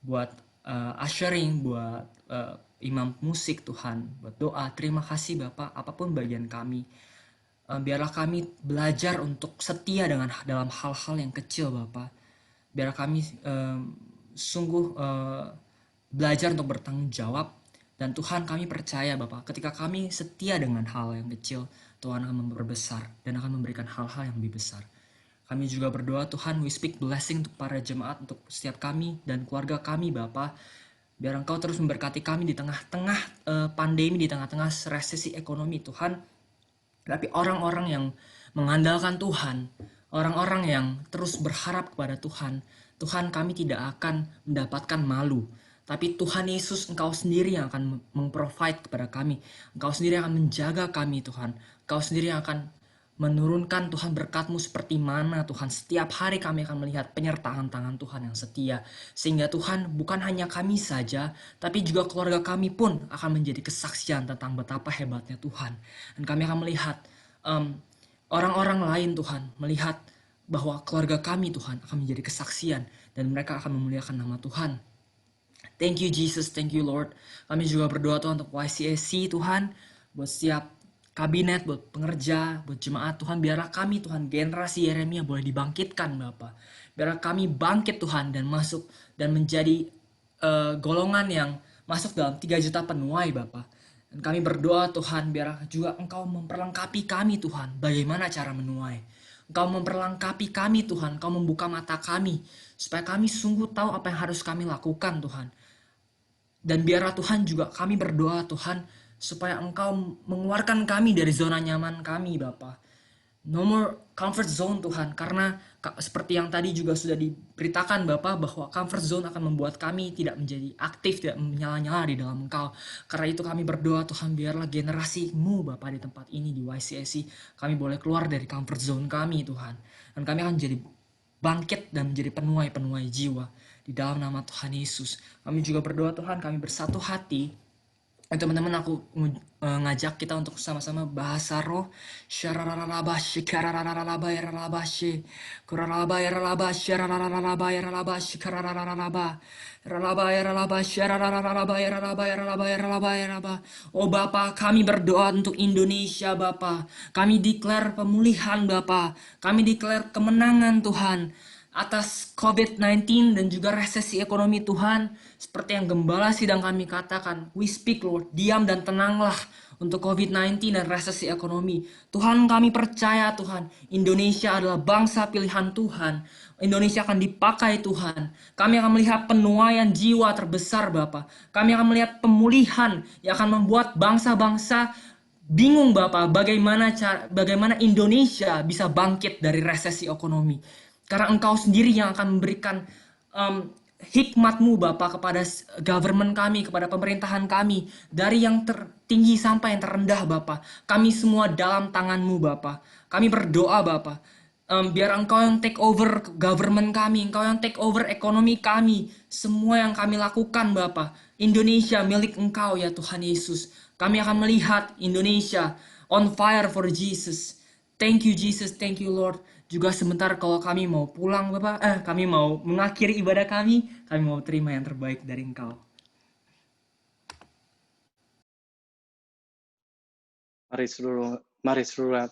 buat ushering, buat imam musik Tuhan, buat doa. Terima kasih Bapak, apapun bagian kami. Biarlah kami belajar untuk setia dalam hal-hal yang kecil Bapak. Biarlah kami sungguh belajar untuk bertanggung jawab. Dan Tuhan, kami percaya Bapak, ketika kami setia dengan hal yang kecil, Tuhan akan memperbesar dan akan memberikan hal-hal yang lebih besar. Kami juga berdoa Tuhan, we speak blessing untuk para jemaat, untuk setiap kami dan keluarga kami Bapa. Biar Engkau terus memberkati kami di tengah-tengah pandemi, di tengah-tengah resesi ekonomi Tuhan. Tapi orang-orang yang mengandalkan Tuhan, orang-orang yang terus berharap kepada Tuhan, Tuhan, kami tidak akan mendapatkan malu. Tapi Tuhan Yesus, Engkau sendiri yang akan memprovide kepada kami. Engkau sendiri yang akan menjaga kami Tuhan. Engkau sendiri yang akan menurunkan Tuhan berkat-Mu seperti mana Tuhan. Setiap hari kami akan melihat penyertaan tangan Tuhan yang setia. Sehingga Tuhan, bukan hanya kami saja, tapi juga keluarga kami pun akan menjadi kesaksian tentang betapa hebatnya Tuhan. Dan kami akan melihat orang-orang lain Tuhan, melihat bahwa keluarga kami Tuhan akan menjadi kesaksian. Dan mereka akan memuliakan nama Tuhan. Thank you Jesus, thank you Lord. Kami juga berdoa Tuhan untuk YCSC Tuhan, buat setiap kabinet, buat pengerja, buat jemaat Tuhan. Biarlah kami Tuhan, generasi Yeremia boleh dibangkitkan Bapa. Biarlah kami bangkit Tuhan dan masuk dan menjadi golongan yang masuk dalam 3 juta penuai Bapa. Dan kami berdoa Tuhan, biarlah juga Engkau memperlengkapi kami Tuhan, bagaimana cara menuai. Engkau memperlengkapi kami Tuhan, Engkau membuka mata kami, supaya kami sungguh tahu apa yang harus kami lakukan Tuhan. Dan biarlah Tuhan juga kami berdoa Tuhan, supaya Engkau mengeluarkan kami dari zona nyaman kami Bapa. No more comfort zone Tuhan, karena seperti yang tadi juga sudah diberitakan Bapak, bahwa comfort zone akan membuat kami tidak menjadi aktif, tidak menyala-nyala di dalam Engkau. Karena itu kami berdoa Tuhan, biarlah generasi-Mu Bapak di tempat ini di YCSC, kami boleh keluar dari comfort zone kami Tuhan. Dan kami akan menjadi bangkit dan menjadi penuai-penuai jiwa di dalam nama Tuhan Yesus. Kami juga berdoa Tuhan, kami bersatu hati. Teman-teman, aku ngajak kita untuk sama-sama bahasa roh. Syarararabashi kararararabashi kurarabashi rarararabashi kararararaba. Oh Bapa, kami berdoa untuk Indonesia Bapa. Kami declare pemulihan Bapa. Kami declare kemenangan Tuhan atas COVID-19 dan juga resesi ekonomi Tuhan. Seperti yang Gembala Sidang kami katakan, we speak Lord, diam dan tenanglah untuk COVID-19 dan resesi ekonomi. Tuhan, kami percaya Tuhan, Indonesia adalah bangsa pilihan Tuhan. Indonesia akan dipakai Tuhan. Kami akan melihat penuaian jiwa terbesar Bapa. Kami akan melihat pemulihan yang akan membuat bangsa-bangsa bingung Bapak, bagaimana Indonesia bisa bangkit dari resesi ekonomi. Karena Engkau sendiri yang akan memberikan hikmat-Mu Bapak kepada government kami, kepada pemerintahan kami, dari yang tertinggi sampai yang terendah Bapak. Kami semua dalam tangan-Mu Bapak. Kami berdoa Bapak, biar Engkau yang take over government kami, Engkau yang take over ekonomi kami, semua yang kami lakukan Bapak. Indonesia milik Engkau ya Tuhan Yesus. Kami akan melihat Indonesia on fire for Jesus. Thank you Jesus, thank you Lord. Juga sebentar kalau kami mau pulang Bapak, kami mau mengakhiri ibadah kami mau terima yang terbaik dari Engkau. Mari seluruh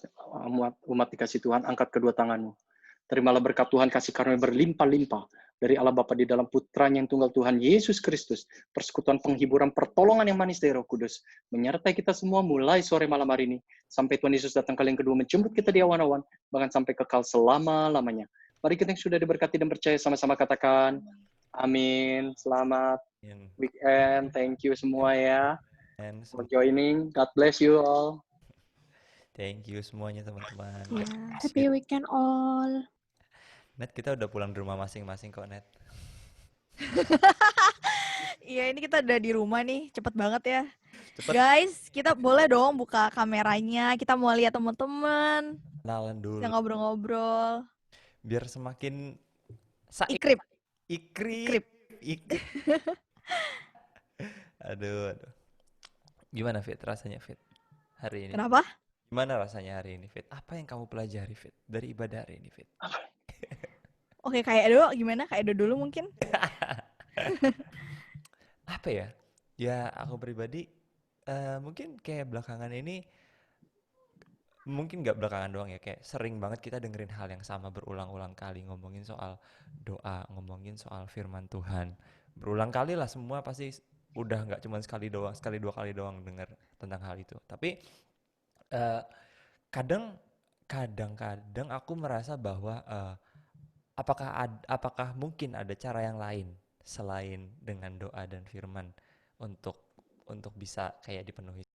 umat dikasih Tuhan, angkat kedua tanganmu. Terimalah berkat Tuhan, kasih karunia berlimpah-limpah dari Allah Bapa di dalam Putranya yang tunggal Tuhan Yesus Kristus, persekutuan penghiburan pertolongan yang manis dari Roh Kudus, menyertai kita semua mulai sore malam hari ini, sampai Tuhan Yesus datang kali yang kedua menjemput kita di awan-awan, bahkan sampai kekal selama-lamanya. Mari kita yang sudah diberkati dan percaya sama-sama katakan, amin. Selamat weekend, thank you semua ya for joining. God bless you all. Thank you semuanya teman-teman. Happy weekend all. Net, kita udah pulang di rumah masing-masing kok, Net. Iya, ini kita udah di rumah nih, cepet banget ya. Cepet Guys, kita boleh dong buka kameranya. Kita mau lihat teman-teman. kenalan Bisa dulu ngobrol-ngobrol. biar semakin saik. Ikrip, Ikrip. ikrip. Aduh. Gimana Fit rasanya Fit hari ini? Kenapa? Gimana rasanya hari ini Fit? Apa yang kamu pelajari Fit dari ibadah hari ini Fit? Oke, kayak Edo gimana? Kayak Edo dulu mungkin. Apa ya? Ya aku pribadi mungkin kayak belakangan ini, mungkin nggak belakangan doang ya, kayak sering banget kita dengerin hal yang sama berulang-ulang kali, ngomongin soal doa, ngomongin soal firman Tuhan. Berulang kali lah, semua pasti udah nggak cuma sekali doang, sekali dua kali doang denger tentang hal itu. Tapi eh, kadang-kadang aku merasa bahwa apakah mungkin ada cara yang lain selain dengan doa dan firman untuk bisa kayak dipenuhi